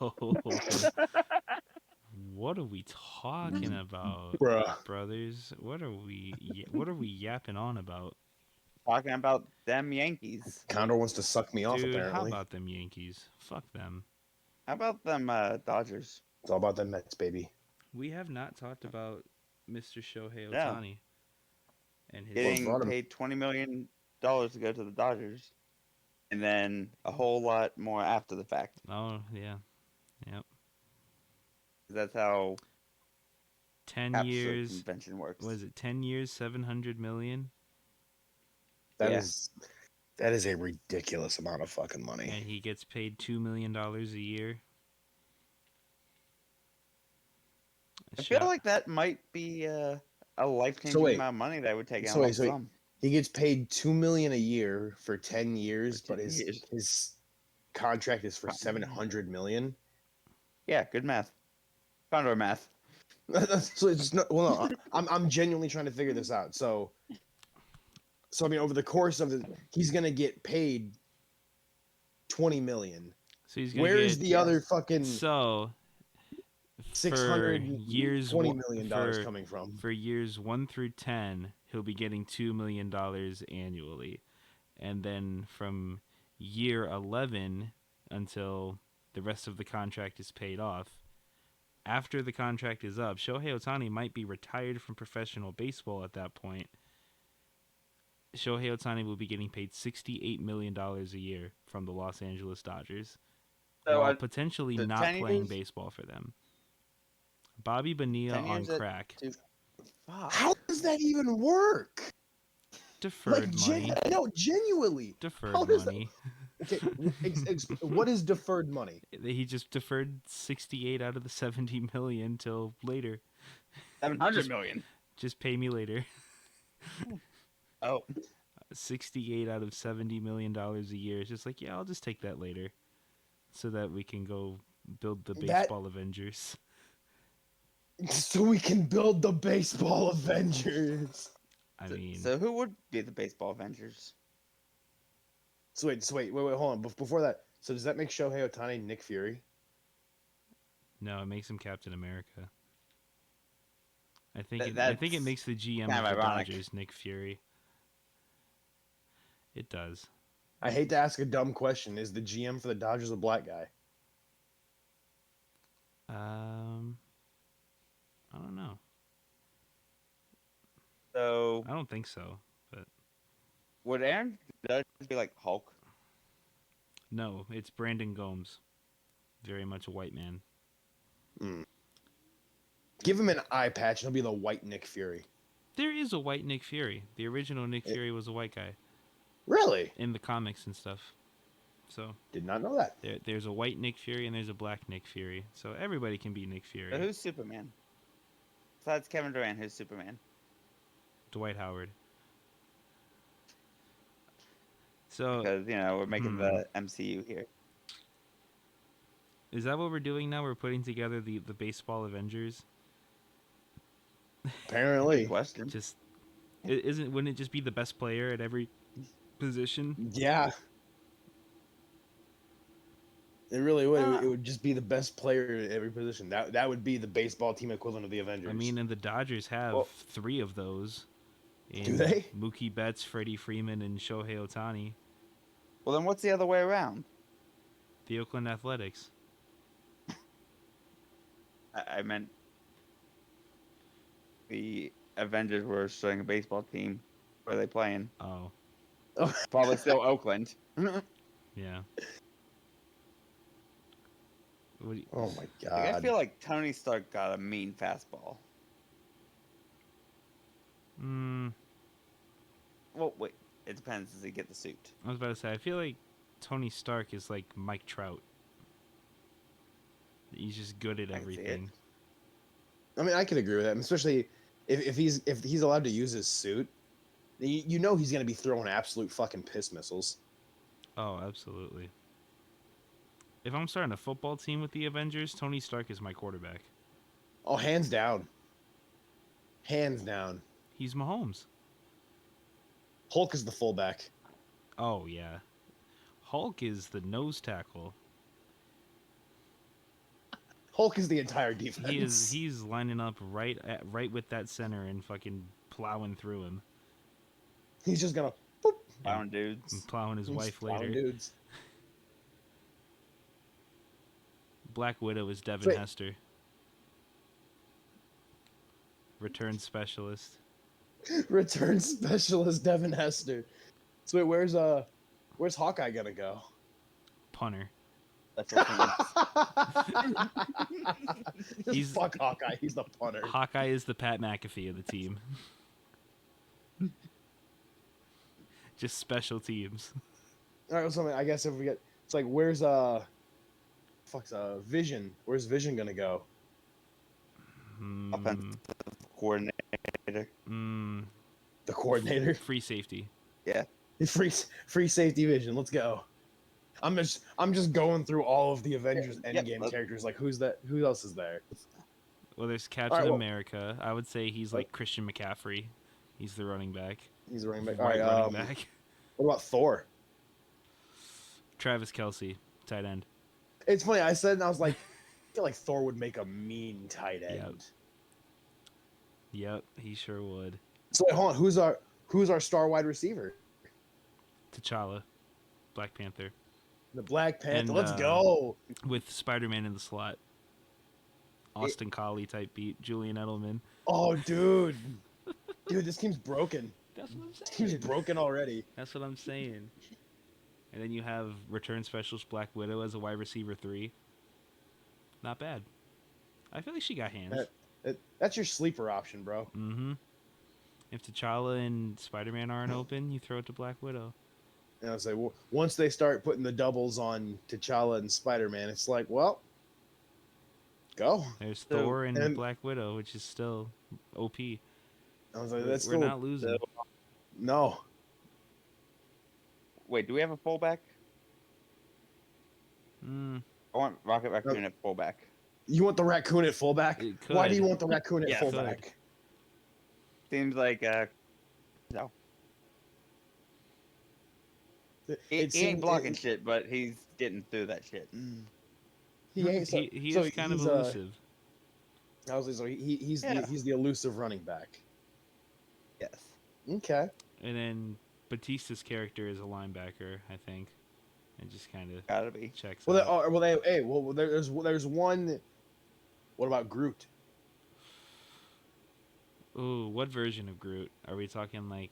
What are we talking about, bruh. brothers? What are we yapping on about? Talking about them Yankees. Condor wants to suck me off, Dude, how apparently. about them Yankees? Fuck them. How about them Dodgers? It's all about the Mets, baby. We have not talked about Mr. Shohei Yeah. Ohtani and his Getting brought him? paid $20 million to go to the Dodgers, and then a whole lot more after the fact. Oh, yeah. Yep. That's how 10 capsule years. convention works. Was it 10 years, 700 million? That Yeah. is a ridiculous amount of fucking money. And he gets paid $2 million a year. I feel like that might be a life-changing wait. amount of money that would take in So a wait, lump so wait. sum. He gets paid $2 million a year for 10 years, For but 10 years. his contract is for $700 million. Yeah, good math. Condor math. So it's not, well, no, I'm genuinely trying to figure this out. So I mean, over the course of he's gonna get paid $20 million. So he's gonna Where's get, the other fucking So for years $620 million for, coming from? for years 1 through 10, he'll be getting $2 million annually, and then from year 11 until the rest of the contract is paid off. After the contract is up, Shohei Ohtani might be retired from professional baseball at that point. Shohei Ohtani will be getting paid $68 million a year from the Los Angeles Dodgers, So while potentially the not 10 playing years- baseball for them. Bobby 10 Bonilla on years at crack. Fuck. How does that even work? Deferred money. No, genuinely. Deferred how does that- money. Okay, what is deferred money? He just deferred 68 out of the 70 million till later. 700 Just- million. Just pay me later. Oh, 68 out of 70 million dollars a year. It's just like, yeah, I'll just take that later, so that we can go build the baseball Avengers. So we can build the baseball Avengers. I mean, so who would be the baseball Avengers? So wait, hold on. Before that, so does that make Shohei Ohtani Nick Fury? no, it makes him Captain America. I think Th- I think it that's makes the GM kind of of the ironic. Dodgers Nick Fury. It does. I hate to ask a dumb question. Is the GM for the Dodgers a black guy? I don't know. So I don't think so. But would Aaron Judge be like Hulk? no, it's Brandon Gomes. Very much a white man. Give him an eye patch, and he'll be the white Nick Fury. There is a white Nick Fury. The original Nick Fury was a white guy Really? in the comics and stuff. So Did not know that. there's a white Nick Fury and there's a black Nick Fury. So everybody can be Nick Fury. So who's Superman? Besides Kevin Durant, who's Superman? Dwight Howard. So Because we're making the MCU here. is that what we're doing now? We're putting together the baseball Avengers. Apparently. Question. Just wouldn't it just be the best player at every position? Yeah. It really would. Ah. It would just be the best player at every position. That would be the baseball team equivalent of the Avengers. I mean, and the Dodgers have Well- 3 of those. Do they? Mookie Betts, Freddie Freeman, and Shohei Ohtani. Well, then what's the other way around? The Oakland Athletics. I meant the Avengers were showing a baseball team. Where are they playing? Oh, Probably still Oakland. yeah. What do you- Oh my Like, I god. feel like Tony Stark got a mean fastball. Mm, Well, wait. It depends. Does he get the suit? I was about to say, I feel like Tony Stark is like Mike Trout. He's just good at I can see it. everything. I mean, I could agree with that, especially if he's allowed to use his suit. You know he's gonna be throwing absolute fucking piss missiles. Oh, absolutely. If I'm starting a football team with the Avengers, Tony Stark is my quarterback. Oh, hands down. Hands down. He's Mahomes. Hulk is the fullback. Oh, yeah. Hulk is the nose tackle. Hulk is the entire defense. He's lining up right with that center and fucking plowing through him. He's just gonna boop, Clown dudes. And plowing his just wife plowing later. dudes. Black Widow is Devin Wait. Hester. Return specialist. Return specialist Devin Hester. So wait, where's Hawkeye gonna go? Punter. That's what Just He's- fuck Hawkeye. He's the punter. Hawkeye is the Pat McAfee of the team. Just special teams. All right, well, so I guess if we get, it's like, where's Vision? Where's Vision gonna go? Offensive coordinator. The coordinator. Free safety. Free safety Vision. Let's go. I'm just going through all of the Avengers Yeah, Endgame let's- characters. Like, who's that? Who else is there? Well, there's Captain well- America. I would say he's like Christian McCaffrey. He's the running back. He's the running back. All White right. running back. What about Thor? Travis Kelsey, tight end. It's funny. I said, and I was like, I feel like Thor would make a mean tight end. Yep, he sure would. So wait, hold on. Who's our star wide receiver? T'Challa, Black Panther, The Black Panther. And, Let's go. with Spider-Man in the slot. Austin Collie type beat, Julian Edelman. Oh, dude. Dude, this team's broken. That's what I'm This team's broken already. That's what I'm saying. And then you have return specialist Black Widow as a wide receiver 3. Not bad. I feel like she got hands. That's your sleeper option, bro. Mm-hmm. If T'Challa and Spider-Man aren't open, you throw it to Black Widow. And I was like, once they start putting the doubles on T'Challa and Spider-Man, it's like, well, go. There's So- Thor and and- Black Widow, which is still OP. I was like, that's We're still not losing. no. Wait, do we have a fullback? Mm, I want Rocket Raccoon at fullback. You want the raccoon at fullback? It Why do could. you want the raccoon at Yeah, fullback? Seems like no. He ain't seems- blocking shit, but he's getting through that shit. He ain't. So, he so is kind of he's, elusive. I was like, so he's Yeah. he's the elusive running back. Yes. Okay. And then Batista's character is a linebacker, I think. It just kind of Gotta be. checks Well, out. there's one. What about Groot? Ooh, what version of Groot? Are we talking like...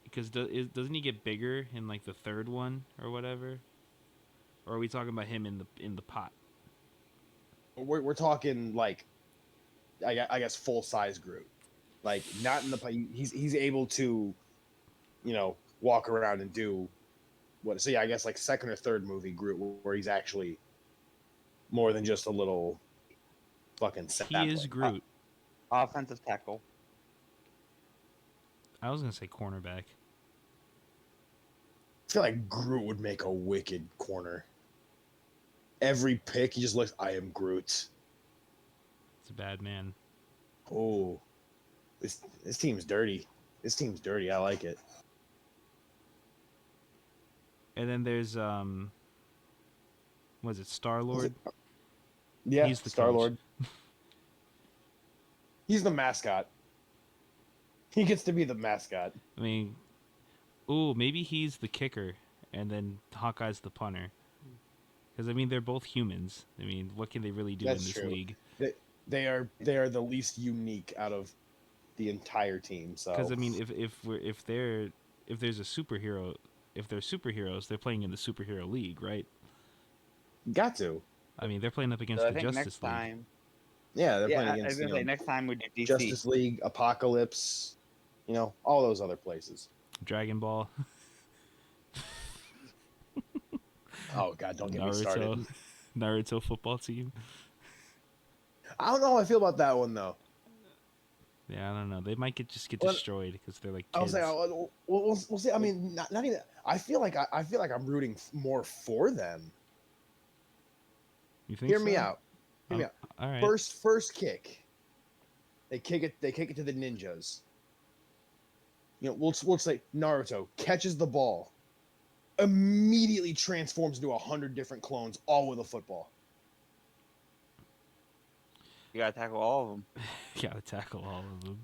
Because doesn't he get bigger in like the third one or whatever? Or are we talking about him in the pot? We're talking like, I guess full size Groot, like not in the he's able to, walk around and do what? So yeah, I guess like second or third movie Groot where he's actually more than just a little fucking. He sapling. is Groot. Offensive tackle. I was gonna say cornerback. I feel like Groot would make a wicked corner. Every pick, he just looks. I am Groot. It's a bad man. Oh, this team's dirty. This team's dirty. I like it. And then there's was it Star Lord? Yeah, He's the Star Lord. He's the mascot. He gets to be the mascot. I mean, ooh, maybe he's the kicker, and then Hawkeye's the punter. Because I mean, they're both humans. I mean, what can they really do That's in this true. league? They are the least unique out of the entire team. Because So I mean, if there's a superhero, if they're superheroes, they're playing in the superhero league, right? got to. I mean, they're playing up against So I the think next Justice League. time, Yeah, they're playing yeah, I was against gonna say next time we do DC. Justice League, Apocalypse, all those other places. Dragon Ball, Oh God, don't get me started. Naruto, Naruto football team. I don't know how I feel about that one though. Yeah, I don't know. They might get Well, destroyed because they're like I'll kids. say we'll see. I mean, not even. I feel like I'm rooting more for them. You think? Hear me so? out. Hear me out. All right. First kick. They kick it. They kick it to the ninjas. We'll say Naruto catches the ball, immediately transforms into 100 different clones, all with a football. You gotta tackle all of them. Gotta tackle all of them.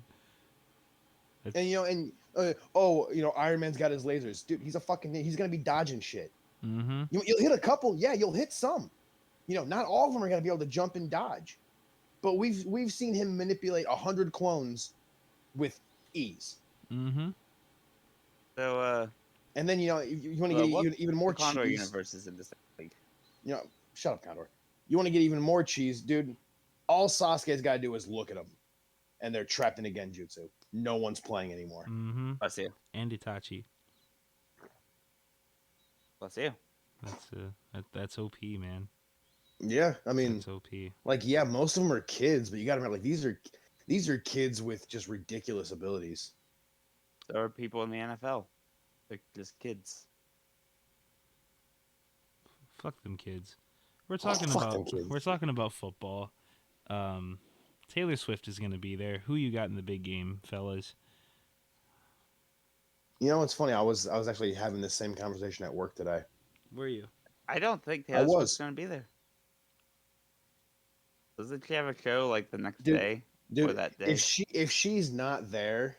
And Iron Man's got his lasers, dude. He's gonna be dodging shit. Mm-hmm. You'll hit a couple, yeah. You'll hit some. Not all of them are gonna be able to jump and dodge, but we've seen him manipulate 100 clones with ease. Mm-hmm. So And then you want to what get even more the Condor cheese. universe is in this league. Shut up, Condor. You want to get even more cheese, dude? All Sasuke's got to do is look at them, and they're trapped in a genjutsu. No one's playing anymore. Mm-hmm. I see you. And Itachi. I see you. That's OP, man. Yeah, I mean, That's OP. most of them are kids, but you got to remember, these are kids with just ridiculous abilities. There are people in the NFL. They're just kids. Fuck them kids. We're talking fuck them about kids. we're talking about football. Taylor Swift is gonna be there. Who you got in the big game, fellas? It's funny. I was actually having this same conversation at work today. Were you? I don't think I Taylor was. Swift's gonna be there. Doesn't she have a show like the next Dude, day or Dude, that day? if she's not there,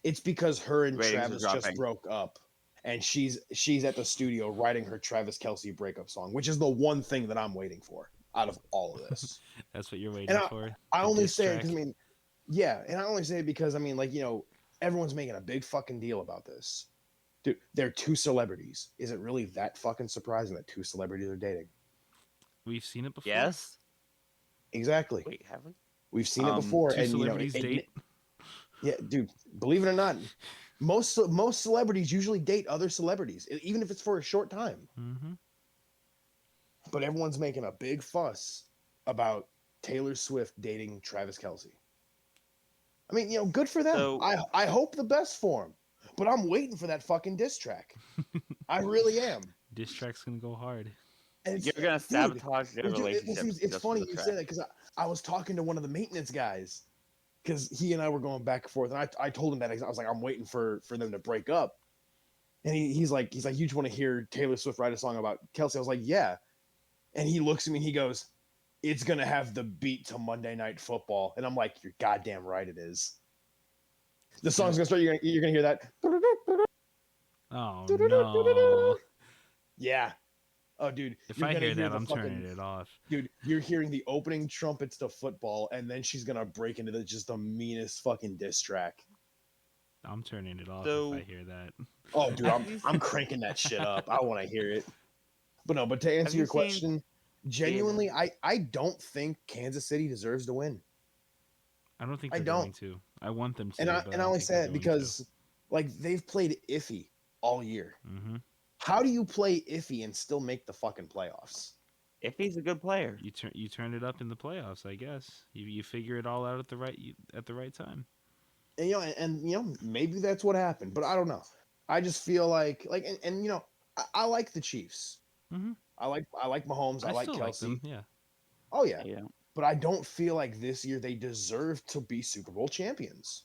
it's because her and Ratings are Travis just dropping. broke up, and she's at the studio writing her Travis Kelce breakup song, which is the one thing that I'm waiting for out of all of this. That's what you're waiting for. I The only diss say it track? because and I only say it because everyone's making a big fucking deal about this. Dude, they're two celebrities. Is it really that fucking surprising that two celebrities are dating? We've seen it before. Yes. Exactly. Wait, have we? We've seen it before, Two and celebrities date. Yeah, dude. Believe it or not, most celebrities usually date other celebrities, even if it's for a short time. Mm-hmm. But everyone's making a big fuss about Taylor Swift dating Travis Kelce. I mean, good for them. So- I hope the best for him, but I'm waiting for that fucking diss track. I really am. Diss track's gonna go hard. And You're gonna sabotage their Dude, relationship. it's just for funny the you track. say that because I was talking to one of the maintenance guys because he and I were going back and forth, and I told him that I was like, I'm waiting for them to break up, and he's like, you just want to hear Taylor Swift write a song about Kelce? I was like, yeah, and he looks at me and he goes, it's gonna have the beat to Monday Night Football, and I'm like, you're goddamn right it is. The song's gonna start. You're gonna hear that. Oh no! Yeah. Oh, dude. If you're I gonna hear that, the I'm fucking- turning it off. Dude, you're hearing the opening trumpets to football, and then she's gonna break into just the meanest fucking diss track. I'm turning it off So- if I hear that. Oh, dude, I'm cranking that shit up. I want to hear it. But to answer you your seen question, genuinely, I don't think Kansas City deserves to win. I don't think I they're don't. going to. I want them to. And I but and I don't only think say they're that going because they've played iffy all year. Mm-hmm. How do you play iffy and still make the fucking playoffs? If he's a good player, You turn it up in the playoffs, I guess. You figure it all out at the right time. And maybe that's what happened, but I don't know. I just feel like I like the Chiefs. Mhm. I like Mahomes. I like still Kelsey. like them. Yeah. Oh yeah, yeah. but I don't feel like this year they deserve to be Super Bowl champions.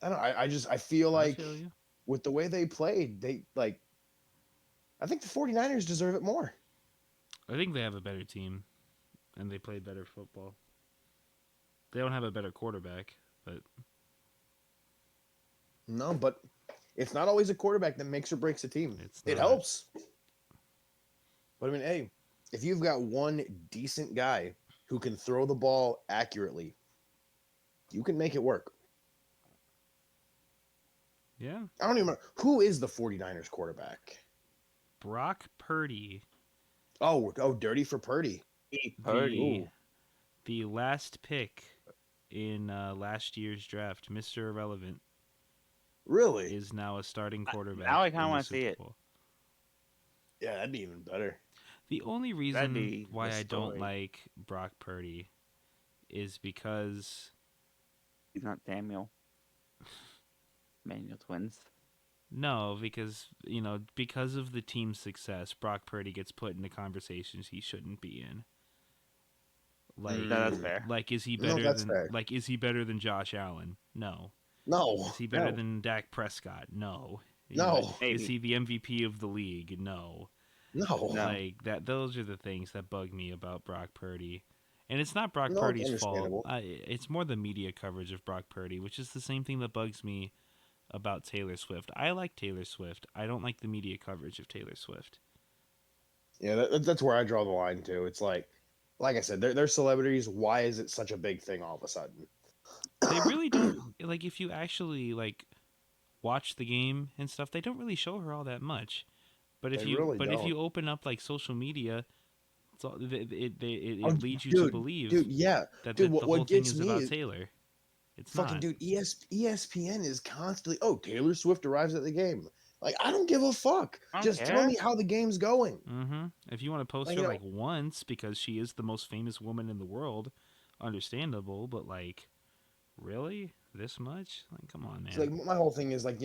I don't know. I feel I like feel you. with the way they played, I think the 49ers deserve it more. I think they have a better team, and they play better football. They don't have a better quarterback, but No, but it's not always a quarterback that makes or breaks a team. It's It not. helps. But I mean, hey, if you've got one decent guy who can throw the ball accurately, you can make it work. Yeah. I don't even know. Who is the 49ers quarterback? Brock Purdy. Oh, Dirty for Purdy. The, Ooh. the last pick in last year's draft, Mr. Irrelevant, Really? is now a starting quarterback. now I kinda in the wanna see Super it. Bowl. Yeah, that'd be even better. The only That'd reason be why the I don't story. like Brock Purdy is because He's not Samuel. Manuel twins. because of the team's success, Brock Purdy gets put into conversations he shouldn't be in. Like, No, that's fair. like is he No, better that's than fair. like is he better than Josh Allen? No. No. Is he better no. than Dak Prescott? No. No. Maybe. Is he the MVP of the league? No. No. No. Like that. Those are the things that bug me about Brock Purdy, and it's not Brock No, it's Purdy's fault. understandable. It's more the media coverage of Brock Purdy, which is the same thing that bugs me about Taylor Swift. I like Taylor Swift. I don't like the media coverage of Taylor Swift. Yeah, that's where I draw the line too. It's like I said, they're celebrities. Why is it such a big thing all of a sudden? They really don't like. If you actually like watch the game and stuff, they don't really show her all that much. But if They you really if you don't. open up like social media, it's all, it Oh, leads you to believe yeah, that dude. the whole What thing gets is me about is Taylor. It's fucking not. dude. ESPN is constantly. Oh, Taylor Swift arrives at the game. Like I don't give a fuck. I don't Just tell care. me how the game's going. Mm-hmm. If you want to post Like, her you know- like once because she is the most famous woman in the world, understandable. But like, really, this much? Like, come on, man. It's like my whole thing is like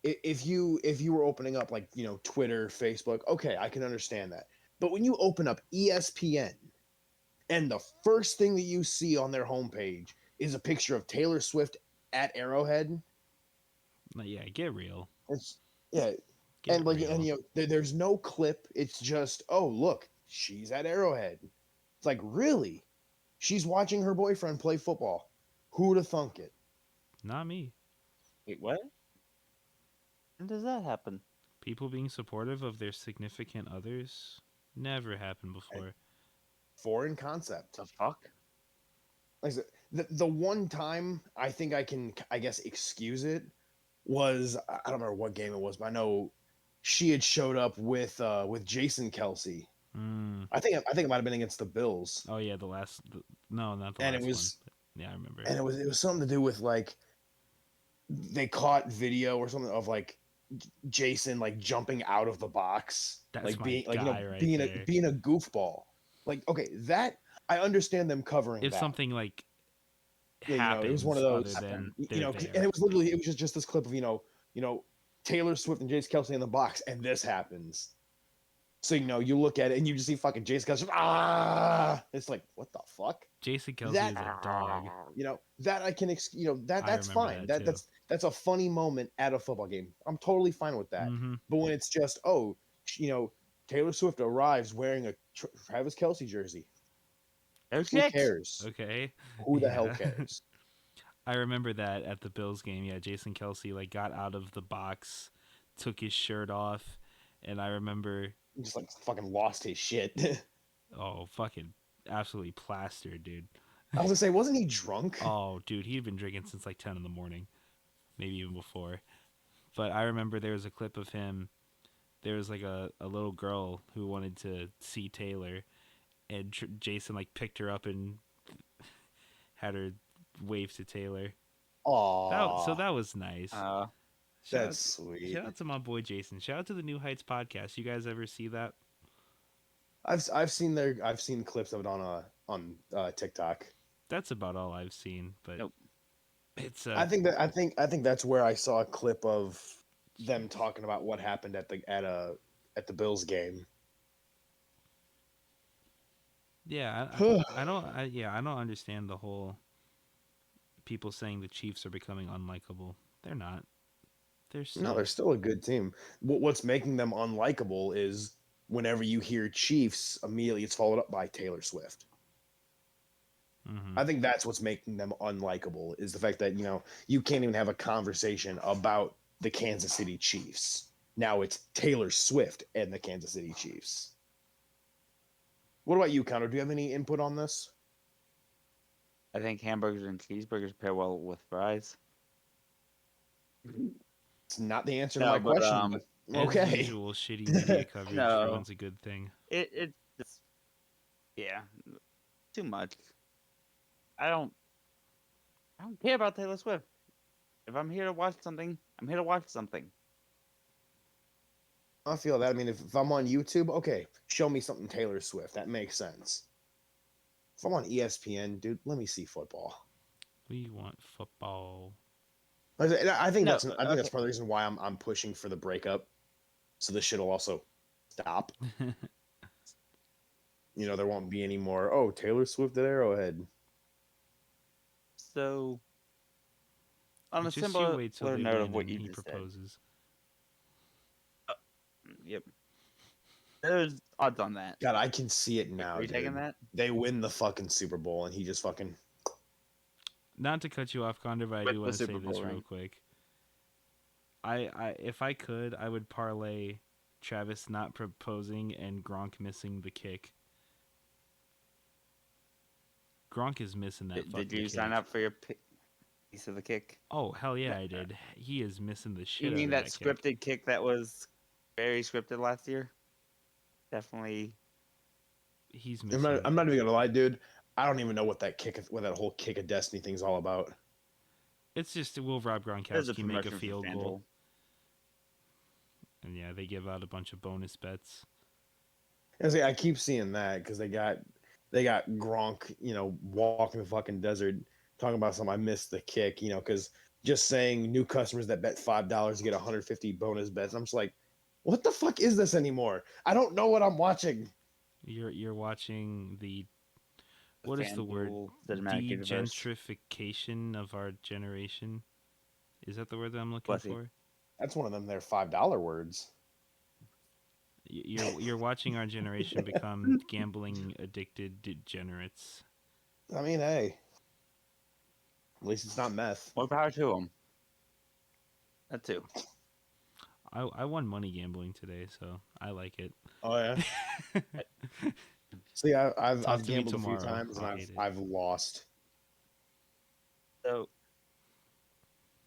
if you were opening up like Twitter, Facebook, okay, I can understand that. But when you open up ESPN and the first thing that you see on their homepage is a picture of Taylor Swift at Arrowhead, Like, yeah, get real. it's yeah, Get and like real. there's no clip. It's just oh look, she's at Arrowhead. It's like really, she's watching her boyfriend play football. Who'd have thunk it? Not me. Wait, what? When does that happen? People being supportive of their significant others never happened before. Foreign concept. The fuck? Like I said, the one time I think I can, I guess, excuse it was I don't remember what game it was, but I know she had showed up with Jason Kelsey. Mm. I think it might have been against the Bills, Oh yeah, no, not the and last it was one. Yeah, I remember. and it was something to do with like they caught video or something of like Jason like jumping out of the box, That's like my being like guy right being there. being a goofball. Like okay, that I understand them covering If that. something like Yeah, happens it was one of those, other than and they're it there. was literally it was just this clip of Taylor Swift and Jace Kelsey in the box, and this happens. So you look at it and you just see fucking Jace Kelsey. It's like what the fuck? Jason Kelsey That- is a dog. That I can I that's remember fine. that too. That's a funny moment at a football game. I'm totally fine with that. Mm-hmm. But when it's just Taylor Swift arrives wearing a Travis Kelsey jersey, Oh who shit! cares? Okay. Who the hell Yeah. cares? I remember that at the Bills game. Yeah, Jason Kelsey like got out of the box, took his shirt off, and I remember, He just like fucking lost his shit. oh, fucking absolutely plastered, dude. I was gonna say, wasn't he drunk? Oh, dude, he'd been drinking since like 10 in the morning, maybe even before. But I remember there was a clip of him. There was like a little girl who wanted to see Taylor, and Jason like picked her up and had her wave to Taylor. Aw, So that was nice. Uh, that's sweet. Shout out to my boy Jason. Shout out to the New Heights podcast. You guys ever see that? I've seen clips of it on TikTok. That's about all I've seen. But Nope. it's I think that's where I saw a clip of them talking about what happened at the Bills game. yeah. I don't understand the whole people saying the Chiefs are becoming unlikable. They're not. They're still. No, they're still a good team. What's making them unlikable is whenever you hear Chiefs, immediately it's followed up by Taylor Swift. Mhm. I think that's what's making them unlikable is the fact that you can't even have a conversation about the Kansas City Chiefs. Now it's Taylor Swift and the Kansas City Chiefs. What about you, Connor? Do you have any input on this? I think hamburgers and cheeseburgers pair well with fries. It's not the answer to No, my but question, but As okay. usual, shitty media coverage No. ruins a good thing. It's just, yeah, too much. I don't care about Taylor Swift. If I'm here to watch something, I'm here to watch something. I feel that. I mean, if I'm on YouTube, okay, show me something Taylor Swift. That makes sense. If I'm on ESPN, dude, let me see football. We want football. I think No, that's part of okay. the reason why I'm pushing for the breakup. So this shit will also stop. You know, there won't be any more. Oh, Taylor Swift at Arrowhead. So, on a Just you similar wait till they note win of what and you he just proposes. said, yep, there's odds on that. God, I can see it now, Are you taking dude. that? They win the fucking Super Bowl, and he just fucking. Not to cut you off, Condor, but I With do the want to say Super this Bowl real ring. quick. If I could, I would parlay Travis not proposing and Gronk missing the kick. Gronk is missing that fucking Did you kick. sign up for your piece of the kick? Oh, hell yeah, I did. He is missing the shit You mean out of that kick. scripted kick that was very scripted last year? Definitely. He's I'm missing not, it. I'm not even gonna lie, dude. I don't even know what that whole kick of destiny thing's all about. It's just will Rob There's a Gronkowski make a promotion for field FanDuel. goal? And yeah, they give out a bunch of bonus bets. I keep seeing that because they got Gronk, you know, walking the fucking desert, talking about something. I missed the kick, you know, because just saying new customers that bet $5 get 150 bonus bets. I'm just like, what the fuck is this anymore? I don't know what I'm watching. You're watching the The what is the word? FanDuel Cinematic Universe. Degentrification of our generation. Is that the word that I'm looking Bless you. for? That's one of them. Their $5 words. You're watching our generation become gambling addicted degenerates. I mean, hey, at least it's not meth. More power to them. That too. I won money gambling today, so I like it. Oh yeah. See, I've Talk to me gambled a few tomorrow. times and I'll hate it. I've lost. So,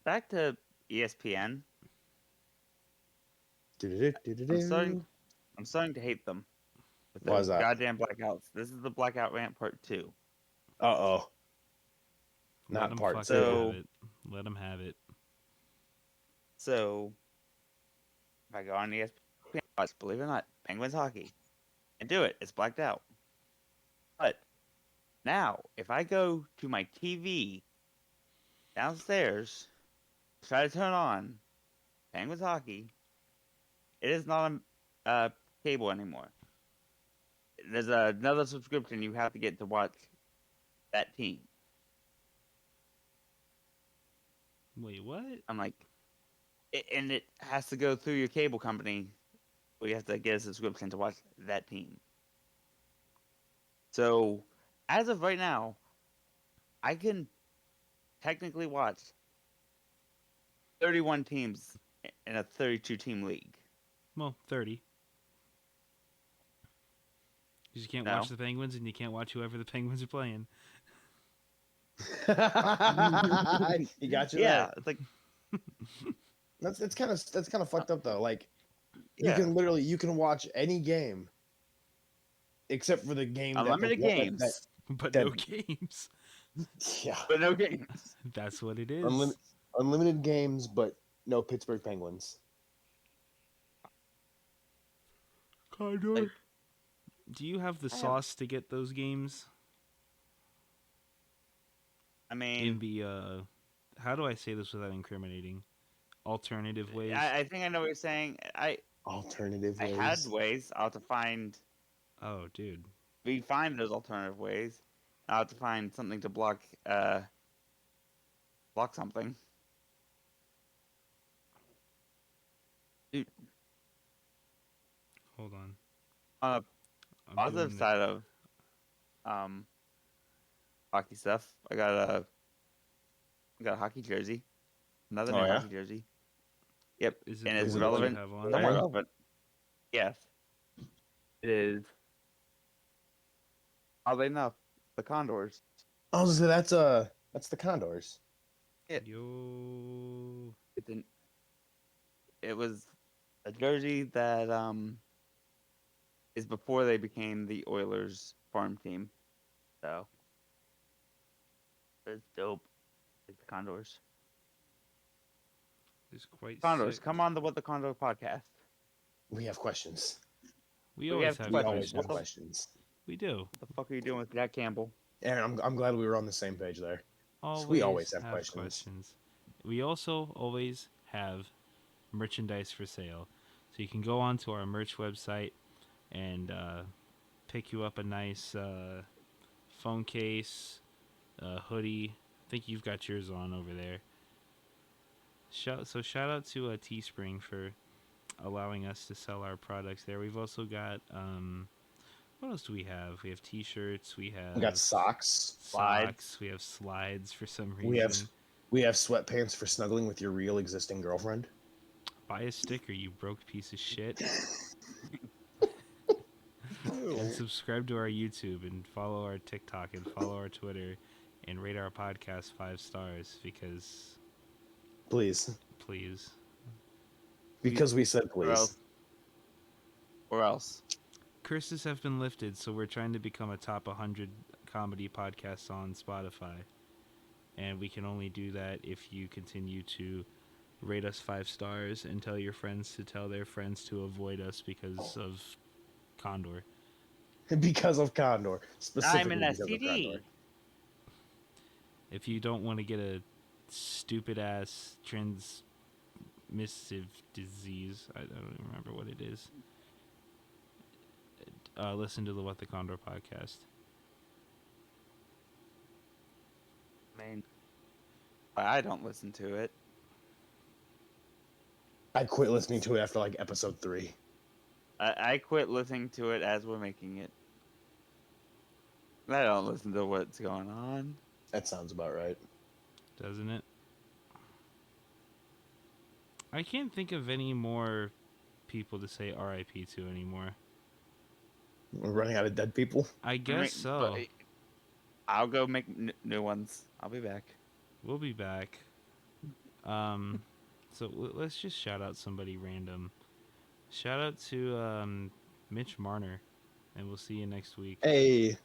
back to ESPN. I'm starting to hate them. With Why is those that? goddamn blackouts. This is the blackout rant part 2. Uh-oh. Let Not 'em part fucking two. have it. Let them have it. So, if I go on ESPN, watch, believe it or not, Penguins hockey, and do it, it's blacked out. But now, if I go to my TV downstairs, try to turn on Penguins hockey, it is not on cable anymore. There's another subscription you have to get to watch that team. Wait, what? I'm like, and it has to go through your cable company, where you have to get a subscription to watch that team. So, as of right now, I can technically watch 31 teams in a 32-team league. Well, 30. You just can't No. watch the Penguins, and you can't watch whoever the Penguins are playing. He got you Yeah, there. it's like, That's kind of fucked up though. Like yeah, you can watch any game except for the game unlimited games, But That- no games. yeah. but no games. That's what it is. Unlimited games, but no Pittsburgh Penguins. Condor. Like, Do you have the I have- sauce to get those games? I In mean, the how do I say this without incriminating? Alternative ways. I think I know what you're saying. Alternative I ways. had ways. I'll have to find. Oh, dude. We find those alternative ways. I'll have to find something to block something. Dude, Hold on. on I'm a positive doing it. side of hockey stuff, I got a hockey jersey. Another Oh, new yeah? hockey jersey. Yep. Is and the it's one that you relevant. have on? Somewhat Yeah. relevant. Yes. It is. Oddly enough, the Condors. I was gonna say that's the Condors. Yo. It didn't. It was a jersey that is before they became the Oilers farm team. So it's dope. It's the Condors. It's quite Condors, sick. come on the What the Condor podcast. We have questions. We We always have have We questions. always questions. have questions. We do. What the fuck are you doing with Jack Campbell? Aaron, I'm glad we were on the same page there. Always We always have questions. We also always have merchandise for sale. So you can go onto our merch website and pick you up a nice phone case, hoodie. I think you've got yours on over there. Shout out to Teespring for allowing us to sell our products there. We've also got what else do we have? We have T-shirts. We have We got socks. socks. We have slides for some reason. We have sweatpants for snuggling with your real existing girlfriend. Buy a sticker, you broke piece of shit. And subscribe to our YouTube and follow our TikTok and follow our Twitter and rate our podcast 5 stars because Please. please. Because we said Or please. else. Or else. Curses have been lifted, so we're trying to become a top 100 comedy podcast on Spotify. And we can only do that if you continue to rate us 5 stars and tell your friends to tell their friends to avoid us because of Condor. Because of Condor. I'm Specifically an because of STD. Condor. If you don't want to get a stupid ass transmissive disease, I don't even remember what it is. Listen to the What the Condor podcast. I mean, I don't listen to it. I quit listening to it after like episode 3. I quit listening to it as we're making it. I don't listen to what's going on. That sounds about right. Doesn't it? I can't think of any more people to say RIP to anymore. We're running out of dead people. I guess so. But I'll go make new ones. I'll be back. We'll be back. So let's just shout out somebody random. Shout out to Mitch Marner, and we'll see you next week. Hey,